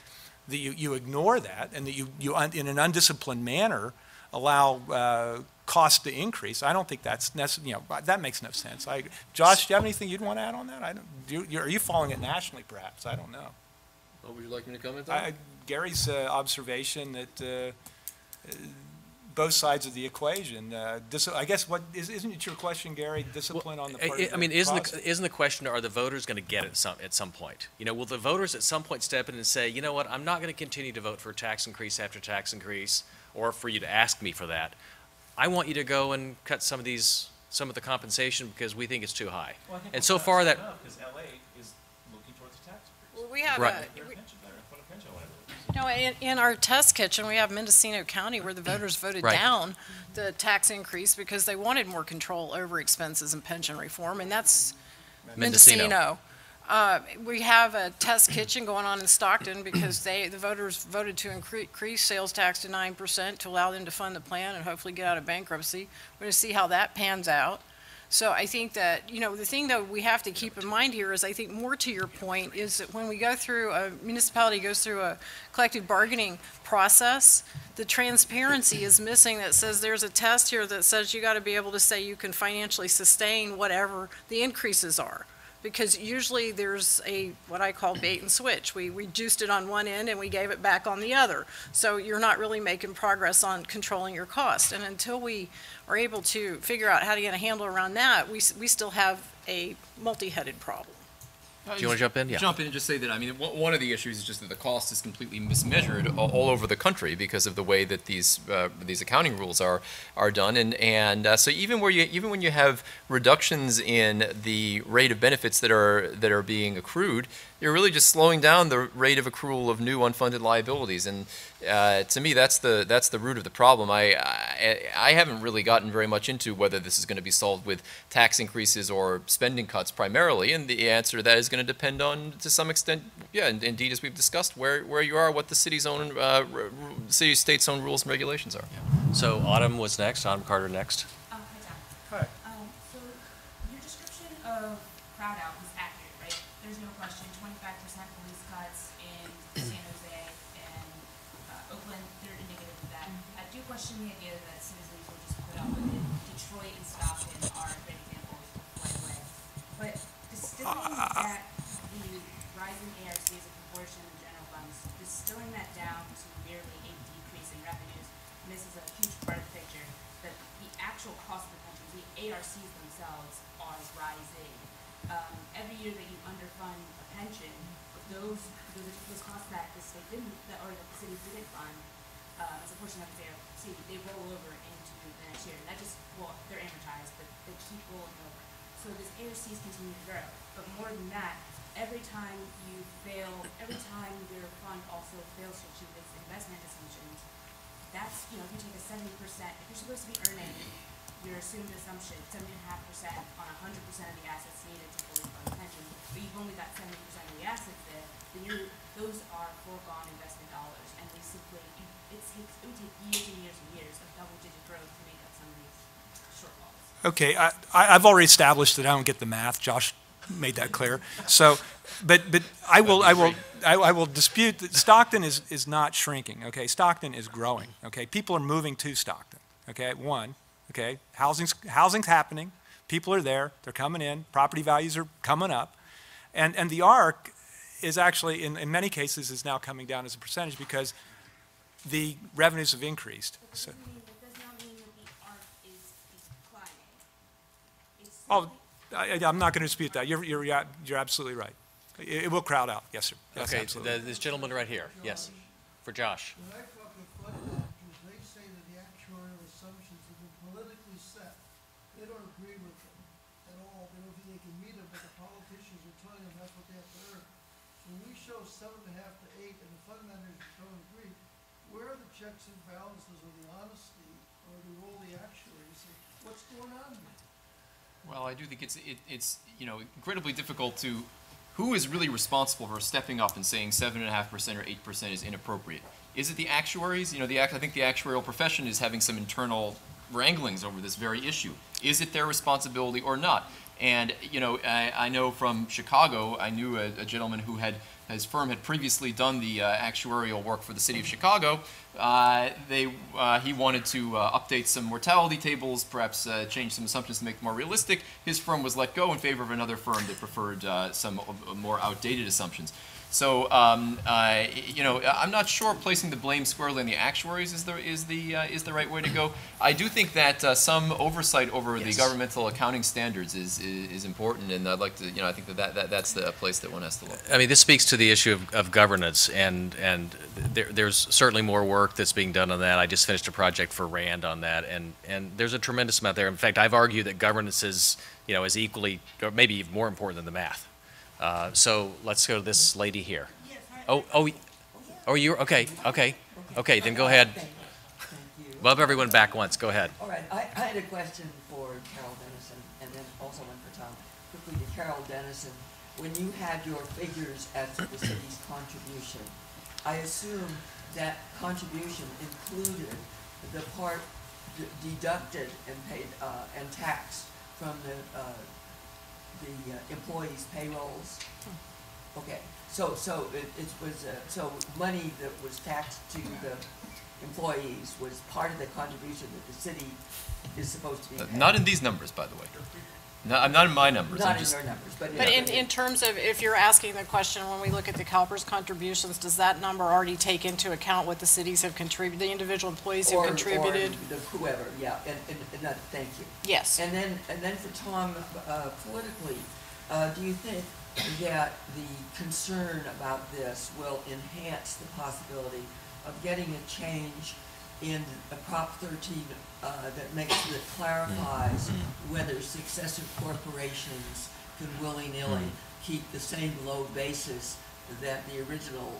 that you ignore that and that you in an undisciplined manner allow costs to increase. I don't think that's necessary. That makes no sense. Josh, do you have anything you'd want to add on that? Are you following it nationally, perhaps? I don't know. What would you like me to comment on? Gary's observation that both sides of the equation. I guess isn't it your question, Gary? Discipline on the part of the isn't the question, are the voters going to get it at some point? Will the voters at some point step in and say, you know what, I'm not going to continue to vote for tax increase after tax increase, or for you to ask me for that. I want you to go and cut some of the compensation because we think it's too high. Well, I think and so far that because LA is looking towards a tax increase. Well, we have Right. No, in our test kitchen, we have Mendocino County where the voters voted Right. down the tax increase because they wanted more control over expenses and pension reform, and that's Mendocino. We have a test kitchen going on in Stockton because the voters voted to increase sales tax to 9% to allow them to fund the plan and hopefully get out of bankruptcy. We're going to see how that pans out. So I think that, the thing that we have to keep in mind here is, I think more to your point, is that when we go through, a municipality goes through a collective bargaining process, the transparency is missing that says there's a test here that says you got to be able to say you can financially sustain whatever the increases are. Because usually there's what I call bait and switch. We reduced it on one end and we gave it back on the other. So you're not really making progress on controlling your cost. And until we are able to figure out how to get a handle around that, we still have a multi-headed problem. Do you want to jump in? Yeah. Jump in and just say that, one of the issues is just that the cost is completely mismeasured all over the country because of the way that these accounting rules are done, and so even when you have reductions in the rate of benefits that are being accrued, you're really just slowing down the rate of accrual of new unfunded liabilities, and to me that's the root of the problem. I haven't really gotten very much into whether this is going to be solved with tax increases or spending cuts primarily, and the answer to that is going to depend on, to some extent, indeed, as we've discussed, where you are, what the city's own state's own rules and regulations are. Yeah. So Autumn was next. Autumn Carter next. Hi, Tom. Hi. So your description of crowd out was accurate, right? There's no question, 25% police cuts in San Jose and Oakland, they're indicative of that. I do question the idea that citizens will just put up with it. Detroit and Stockton are great examples right away. But distilling that, the rising ARC as a proportion of the general funds, distilling that down to merely a decrease in revenues, and this is a huge part of the picture, that the actual cost of the pensions, the ARCs themselves, are rising. Every year that you underfund a pension, those costs that the state didn't, or that the city didn't fund, as a portion of the ARC, they roll over into the next year. And that just, they're amortized, but they keep rolling over. So this ARCs continue to grow. But more than that, every time your fund also fails to achieve its investment assumptions, that's, if you take a 70%, if you're supposed to be earning your assumed assumption, 7.5% on 100% of the assets needed to fully fund the pension, but you've only got 70% of the assets there, then those are foregone investment dollars, and it would take years and years and years of double-digit growth to make up some of these shortfalls. Okay, I've already established that I don't get the math. Josh made that clear. So, but I will dispute that Stockton is not shrinking. Okay, Stockton is growing. Okay, people are moving to Stockton. Okay, one. Okay, housing's happening. People are there. They're coming in. Property values are coming up, and the ARC is actually in many cases is now coming down as a percentage because the revenues have increased. So. That does not mean that the ARC is declining. It's I'm not going to dispute that. You're absolutely right. It will crowd out. Yes, sir. Yes, Okay, absolutely. this gentleman right here. Yes, for Josh. When I talk to fund managers, they say that the actuarial assumptions have been politically set. They don't agree with them at all. They don't think they can meet them, but the politicians are telling them that's what they have to earn. So when we show 7.5 to 8 and the fund managers don't agree, where are the checks and balances or the honesty or the role of the actuaries? What's going on here? Well, I do think it's incredibly difficult to. Who is really responsible for stepping up and saying 7.5% or 8% is inappropriate? Is it the actuaries? I think the actuarial profession is having some internal wranglings over this very issue. Is it their responsibility or not? And I know from Chicago, I knew a gentleman who his firm had previously done the actuarial work for the city of Chicago. He wanted to update some mortality tables, perhaps change some assumptions to make them more realistic. His firm was let go in favor of another firm that preferred some more outdated assumptions. So I'm not sure placing the blame squarely on the actuaries is the right way to go. I do think that some oversight over the governmental accounting standards is important, and I'd like to I think that's the place that one has to look. I mean, this speaks to the issue of governance, and there's certainly more work that's being done on that. I just finished a project for RAND on that, and there's a tremendous amount there. In fact, I've argued that governance is is equally or maybe even more important than the math. So let's go to this lady here. Oh, you're okay. Then go ahead. Thank you. Love everyone back once. Go ahead. All right, I had a question for Karol Denniston and then also one for Tom. Quickly to Karol Denniston, when you had your figures as to the city's contribution, I assume that contribution included the part deducted and paid and taxed from the employees' payrolls. Okay, so it was so money that was taxed to the employees was part of the contribution that the city is supposed to be paying. Not in these numbers, by the way. No, not in my numbers. Not in your numbers, but in terms of, if you're asking the question, when we look at the CalPERS contributions, does that number already take into account what the cities have contributed, the individual employees have contributed? Or whoever, yeah, and thank you. Yes. And then for Tom, politically, do you think that the concern about this will enhance the possibility of getting a change in a Prop 13 that clarifies whether successive corporations can willy-nilly keep the same low basis that the original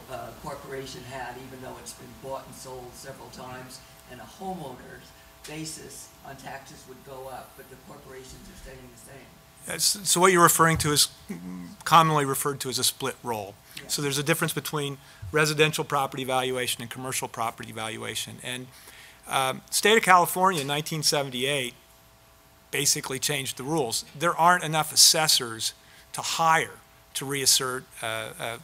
corporation had, even though it's been bought and sold several times, and a homeowner's basis on taxes would go up, but the corporations are staying the same? So what you're referring to is commonly referred to as a split roll. Yes. So there's a difference between residential property valuation and commercial property valuation. And state of California in 1978 basically changed the rules. There aren't enough assessors to hire to reassert a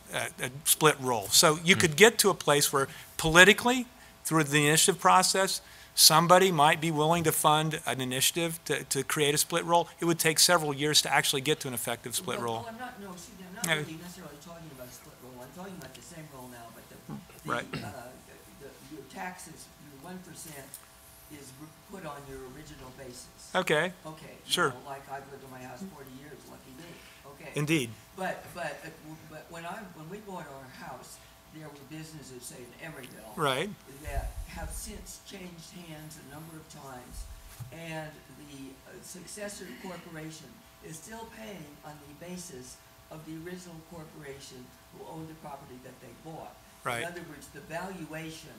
split roll. So you could get to a place where politically, through the initiative process, somebody might be willing to fund an initiative to create a split roll. It would take several years to actually get to an effective split roll. I'm not really necessarily talking about a split roll. I'm talking about the same roll now, but your taxes, your 1% is put on your original basis. Okay. Okay. Sure. Like I've lived in my house 40 years, lucky me. Okay. Indeed. But when we bought our house, there were businesses, say in Emeryville, right, that have since changed hands a number of times, and the successor corporation is still paying on the basis of the original corporation who owned the property that they bought. Right. In other words, the valuation.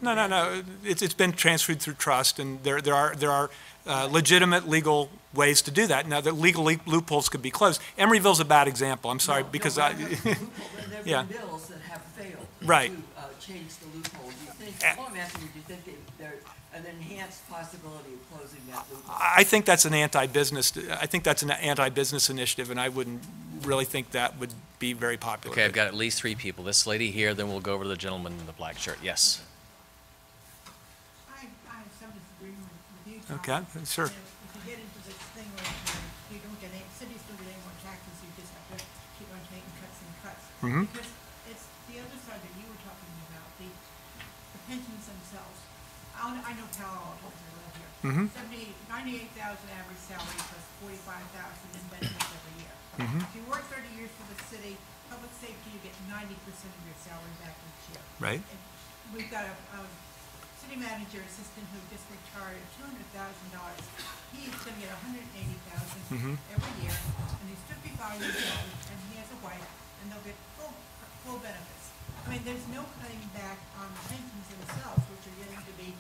No. It's been transferred through trust, and there are legitimate legal ways to do that. Now, the legal loopholes could be closed. Emeryville's a bad example. I'm sorry, because there have yeah. been bills that have failed Right. to change the loophole. Do you think, well, I'm asking you, do you think there's an enhanced possibility of closing that loophole? I think that's an anti-business. I think that's an anti-business initiative, and I wouldn't really think that would be very popular. Okay, I've got at least 3 people. This lady here, then we'll go over to the gentleman in the black shirt. Yes. I have some disagreement with you, Tom. Okay, sure. If you get into this thing where you don't get any, cities don't get any more taxes, you just have to keep on taking cuts and cuts. Mhm. Because it's the other side that you were talking about, the pensions themselves. I know Palo Alto, I live here. Mhm. 98,000 average salary plus 45,000 in benefits every year. Mhm. If you work 30 years for the city, public safety, you get 90% of your salary back each year. Right. And we've got a city manager assistant who just retired at $200,000. He's gonna get 180,000 Mhm. every year, and he's 55 years old, and he has a wife, and they'll get full benefits. I mean, there's no cutting back on the pensions themselves, which are getting to be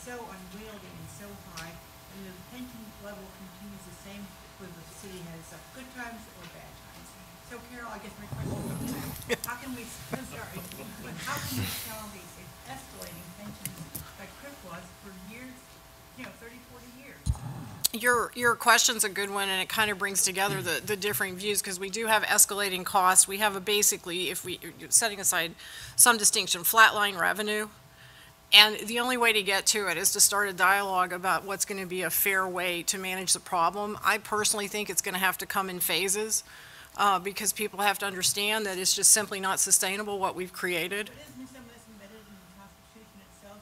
so unwieldy and so high, and the pension level continues the same whether the city has good times or bad times. So Carol, I guess my question is, how can we start, how can we tell these escalating pensions like Crick was for years, 30, 40 years? Your question's a good one, and it kind of brings together the differing views, because we do have escalating costs. We have basically, if we, setting aside some distinction, flatline revenue. And the only way to get to it is to start a dialogue about what's going to be a fair way to manage the problem. I personally think it's going to have to come in phases, because people have to understand that it's just simply not sustainable what we've created. But isn't some of this embedded in the Constitution itself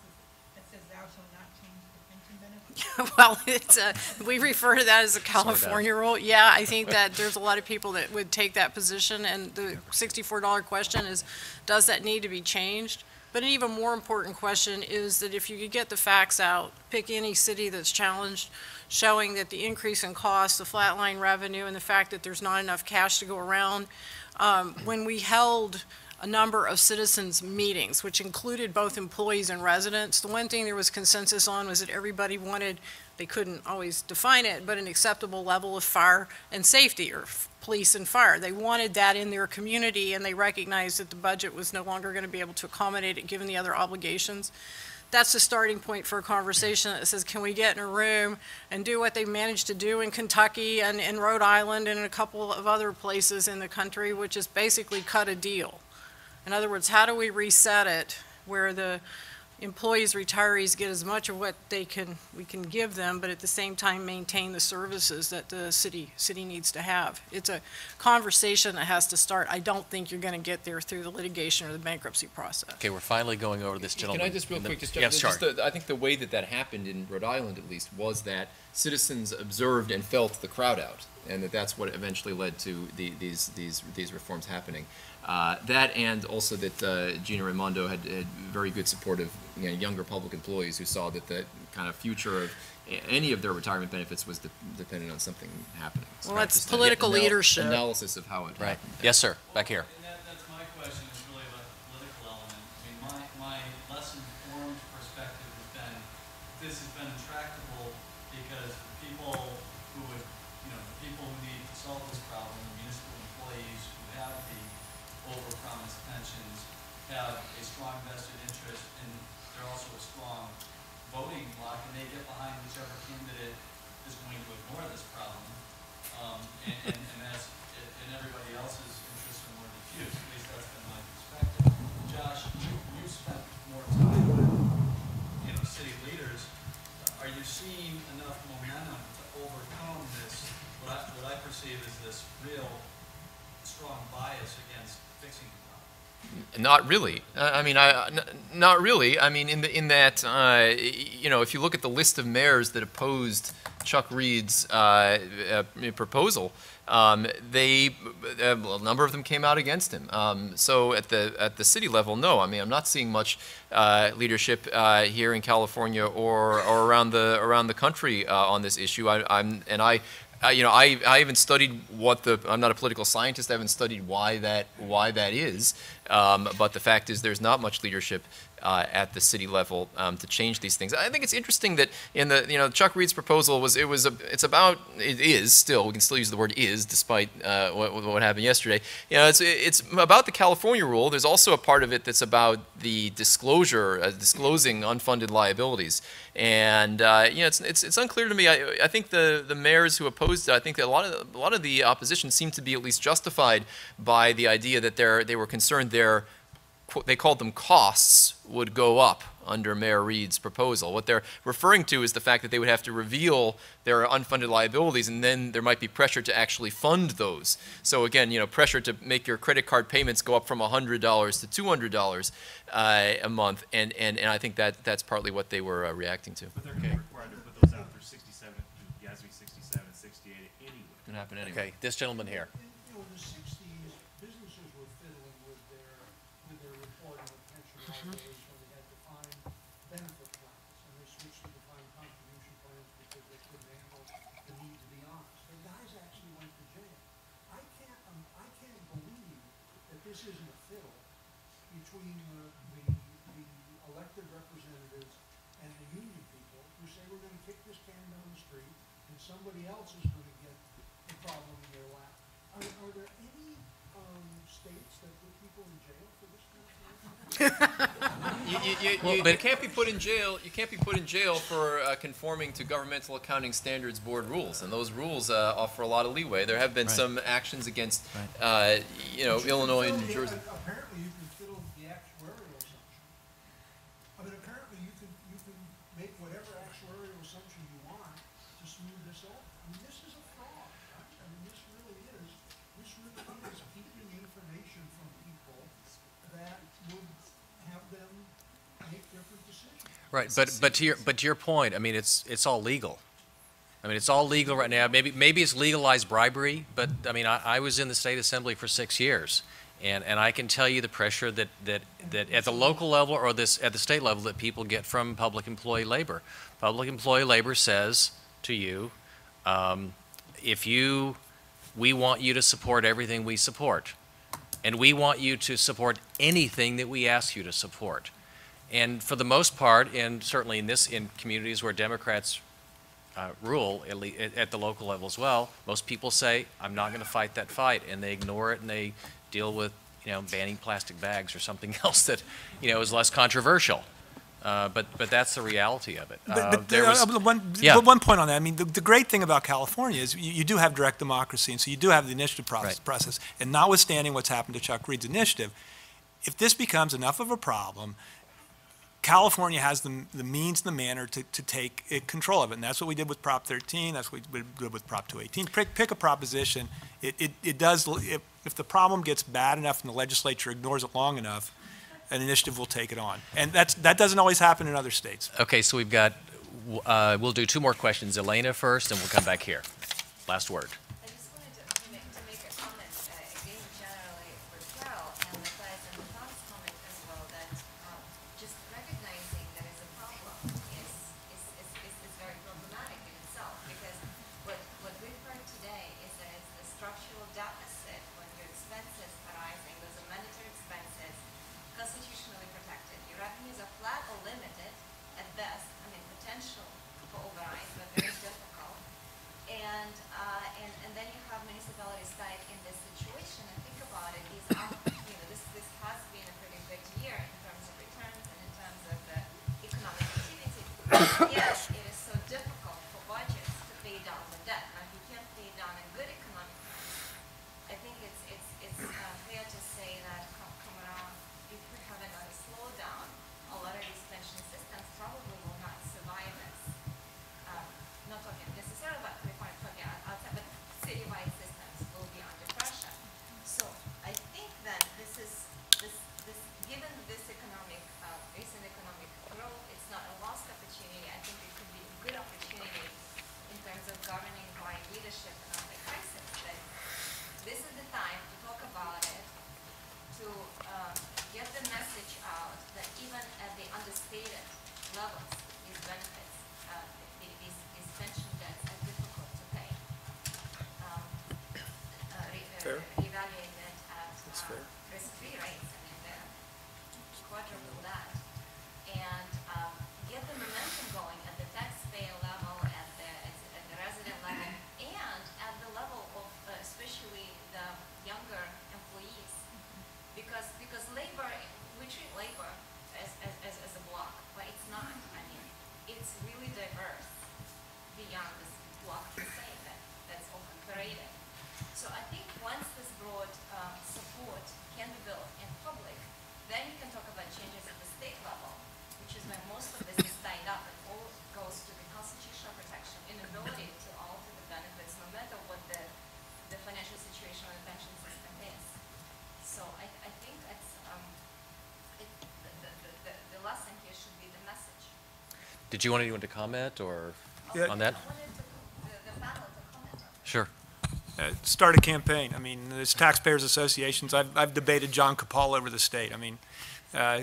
that says thou shalt not change the pension benefit? Well, we refer to that as a California rule. Yeah, I think that there's a lot of people that would take that position, and the $64 question is, does that need to be changed? But an even more important question is that if you could get the facts out, pick any city that's challenged, showing that the increase in costs, the flatline revenue, and the fact that there's not enough cash to go around. When we held a number of citizens' meetings, which included both employees and residents, the one thing there was consensus on was that everybody wanted, they couldn't always define it, but an acceptable level of fire and safety, or police and fire. They wanted that in their community, and they recognized that the budget was no longer going to be able to accommodate it given the other obligations. That's the starting point for a conversation that says, can we get in a room and do what they managed to do in Kentucky and in Rhode Island and in a couple of other places in the country, which is basically cut a deal. In other words, how do we reset it where the employees, retirees get as much of what we can give them, but at the same time maintain the services that the city needs to have. It's a conversation that has to start. I don't think you're going to get there through the litigation or the bankruptcy process. Okay, we're finally going over to this gentleman. Can I just real quick, Yeah, sorry. I think the way that happened in Rhode Island, at least, was that citizens observed and felt the crowd out, and that's what eventually led to these reforms happening. That, and also that Gina Raimondo had very good support of younger public employees who saw that the kind of future of any of their retirement benefits was dependent on something happening. Well, that's political leadership. Analysis of how it Right. happened. Yes, sir. Back here. And that's my question, is really about the political element. I mean, my less informed perspective has been, this has been intractable because people who would, the people who need to solve this problem, the municipal employees who have the overpromised pensions, have a strong vested interest, and they're also a strong voting bloc, and they get behind whichever candidate is going to ignore this problem. And everybody else's interests are more diffuse. At least that's been my perspective. Josh, you've spent more time with, city leaders. Are you seeing enough momentum to overcome this, what I perceive as this real strong bias against fixing the problem? Not really. Not really. I mean, in that, if you look at the list of mayors that opposed Chuck Reed's proposal, a number of them came out against him. So at the city level, no. I mean, I'm not seeing much leadership here in California or around the country on this issue. I haven't studied I'm not a political scientist. I haven't studied why that is. But the fact is, there's not much leadership at the city level to change these things. I think it's interesting that in the Chuck Reed's proposal it is still, we can still use the word is despite what happened yesterday. It's about the California rule. There's also a part of it that's about the disclosing unfunded liabilities. And it's unclear to me. I think the mayors who opposed it, I think that a lot of the opposition seemed to be at least justified by the idea that they were concerned they called them costs would go up under Mayor Reed's proposal. What they're referring to is the fact that they would have to reveal their unfunded liabilities, and then there might be pressure to actually fund those. So again, pressure to make your credit card payments go up from $100 to $200 a month, and I think that's partly what they were reacting to. But they're required to put those out through 67, GASB 67, 68 anyway. It can happen anyway. Okay, this gentleman here. In the 60s, businesses were fiddling with their reporting of pension liabilities when they had defined benefit plans, and they switched to defined contribution plans because they couldn't handle the need to be honest. The guys actually went to jail. I can't believe that this isn't a fiddle between the elected representatives and the union people who say we're going to kick this can down the street and somebody else is going to get the problem in their lap. Are there any states that put people in jail for this kind of thing? You can't be put in jail. You can't be put in jail for conforming to Governmental Accounting Standards Board rules, and those rules offer a lot of leeway. There have been some actions against, Illinois and New Jersey. Apparently, you can fiddle the actuarial assumption. I mean, apparently you can make whatever actuarial assumption you want to smooth this over. I mean, this is a fraud, right? I mean, this really is keeping information from people that would have them make different decisions. Right, but to your point, I mean, it's all legal. I mean, it's all legal right now. Maybe it's legalized bribery, but I mean, I was in the state assembly for 6 years, and I can tell you the pressure that at the local level or at the state level that people get from public employee labor. Public employee labor says to you, we want you to support everything we support, and we want you to support anything that we ask you to support. And for the most part, and certainly in communities where Democrats rule at the local level as well, most people say, I'm not going to fight that fight, and they ignore it and they deal with banning plastic bags or something else that is less controversial. But that's the reality of it. One point on that. I mean, the great thing about California is you do have direct democracy, and so you do have the initiative process. And notwithstanding what's happened to Chuck Reed's initiative, if this becomes enough of a problem, California has the means and the manner to take control of it, and that's what we did with Prop 13. That's what we did with Prop 218. Pick a proposition. It does. If the problem gets bad enough and the legislature ignores it long enough, an initiative will take it on, and that doesn't always happen in other states. Okay, so we've got. We'll do 2 more questions. Elena first, and we'll come back here. Last word. I just wanted to make a comment again generally for Carol, and besides and Tom's comment as well, that just recognizing there is a problem is very problematic in itself, because what we've heard today is that it's the structural deficit when your expenses are rising, those are mandatory expenses, constitutionally protected. Your revenues are flat or limited at best. I mean, potential for override, but very difficult. And then you have municipalities tied in this situation. And think about it, this has been a pretty good year in terms of returns and in terms of the economic activity. Yes, it is so difficult for budgets to pay down the debt. Now, if you can't pay down in good economic times, I think it's fair to say that come around, if we have another slowdown, a lot of these pension systems probably will not survive this. Not talking necessarily about California, talking outside, but citywide systems will be under pressure. So I think that given this recent economic growth, it's not a lost opportunity. I think it could be a good opportunity in terms of governing by leadership and on the crisis. That this is the time to talk about it, to get the message out that even at the understated levels, these benefits, these pension debts are difficult to pay. Reevaluate it at risk-free rates. I mean, quadruple that. and get the momentum going at the taxpayer level, at the resident level, and at the level of especially the younger employees. Because labor, we treat labor as a block, but it's not. I mean, it's really diverse beyond this block per se that's often paraded. So I think once this broad support can be built in public, then you can talk about changes at the state level, which is where most of this is tied up. It all goes to the constitutional protection, inability to alter the benefits, no matter what the financial situation of the pension system is. So I think it's, the lesson here should be the message. Did you want anyone to comment or on that? I wanted the panel to comment on it. Sure. Start a campaign. I mean, there's taxpayers associations. I've debated John Capal over the state. I mean,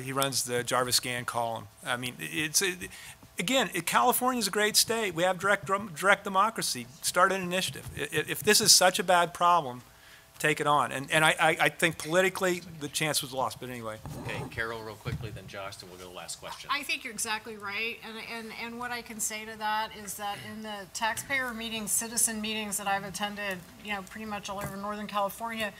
he runs the Jarvis Gann column. I mean, again, California's a great state. We have direct democracy. Start an initiative. If this is such a bad problem, take it on. And I think politically the chance was lost. But anyway. Okay, Carol, real quickly, then Josh, then we'll go to the last question. I think you're exactly right, and what I can say to that is that in the taxpayer meetings, citizen meetings that I've attended, pretty much all over Northern California,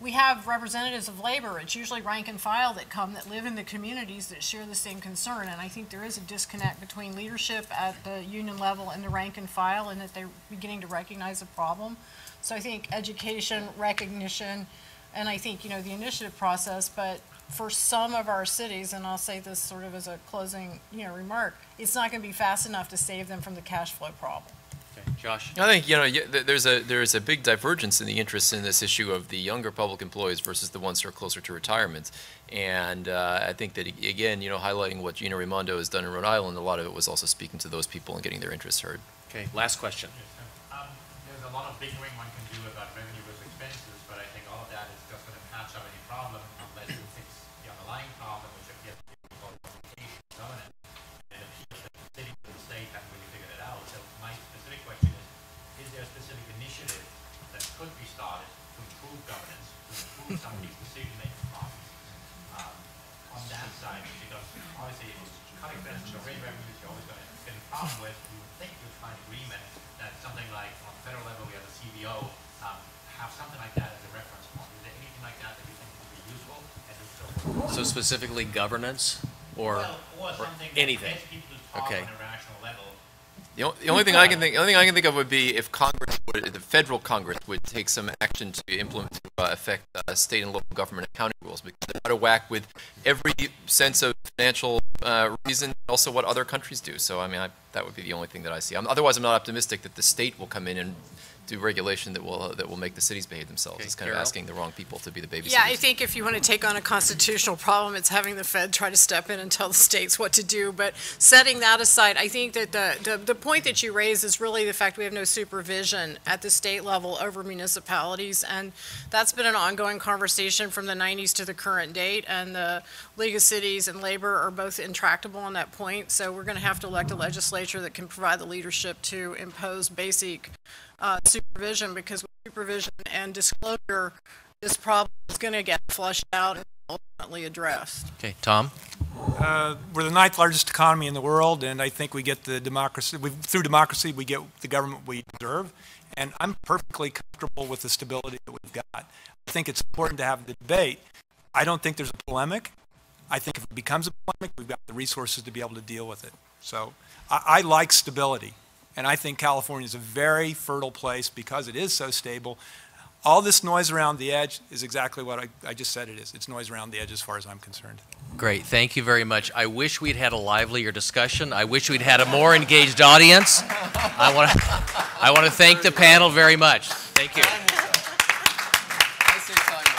we have representatives of labor. It's usually rank and file that come, that live in the communities that share the same concern, and I think there is a disconnect between leadership at the union level and the rank and file, and that they're beginning to recognize the problem. So I think education, recognition, and I think, the initiative process, but for some of our cities, and I'll say this sort of as a closing, remark, it's not going to be fast enough to save them from the cash flow problem. Okay, Josh? I think, there's a big divergence in the interest in this issue of the younger public employees versus the ones who are closer to retirement. And I think that, again, highlighting what Gina Raimondo has done in Rhode Island, a lot of it was also speaking to those people and getting their interests heard. Okay, last question. There's a lot of bickering one can do about revenue versus expenses, but I think all of that is just going to patch up any problem unless you fix the underlying problem, which appears to be called education governance. And it appears that the city and the state haven't really figured it out. So my specific question is there a specific initiative that could be started to improve governance, to improve some of these decision-making processes on that side? Because obviously, cut expenses or raise revenues, you're always going to get a problem with. You would think you'd find agreement that something like on the federal level we have a CBO, have something like that as a reference point. Is there anything like that that you think would be useful? And so specifically governance or something anything? That gets people to talk on a rational level. The only thing I can think of would be if Congress, the federal Congress, would take some action to implement, to affect state and local government accounting rules, because they're out of whack with every sense of financial reason, also what other countries do. So I mean, that would be the only thing that I see. Otherwise, I'm not optimistic that the state will come in and do regulation that will make the cities behave themselves. It's kind of asking the wrong people to be the babysitters. Yeah, I think if you want to take on a constitutional problem, it's having the Fed try to step in and tell the states what to do. But setting that aside, I think that the point that you raise is really the fact we have no supervision at the state level over municipalities, and that's been an ongoing conversation from the 90s to the current date, and the League of Cities and Labor are both intractable on that point. So we're going to have to elect a legislature that can provide the leadership to impose basic supervision, because with supervision and disclosure, this problem is going to get flushed out and ultimately addressed. Okay, Tom? We're the 9th largest economy in the world, and I think we get the democracy. Through democracy, we get the government we deserve, and I'm perfectly comfortable with the stability that we've got. I think it's important to have the debate. I don't think there's a polemic. I think if it becomes a polemic, we've got the resources to be able to deal with it. So I like stability. And I think California is a very fertile place because it is so stable. All this noise around the edge is exactly what I just said it is. It's noise around the edge as far as I'm concerned. Great, thank you very much. I wish we'd had a livelier discussion. I wish we'd had a more engaged audience. I want to thank the panel very much. Thank you. I say time.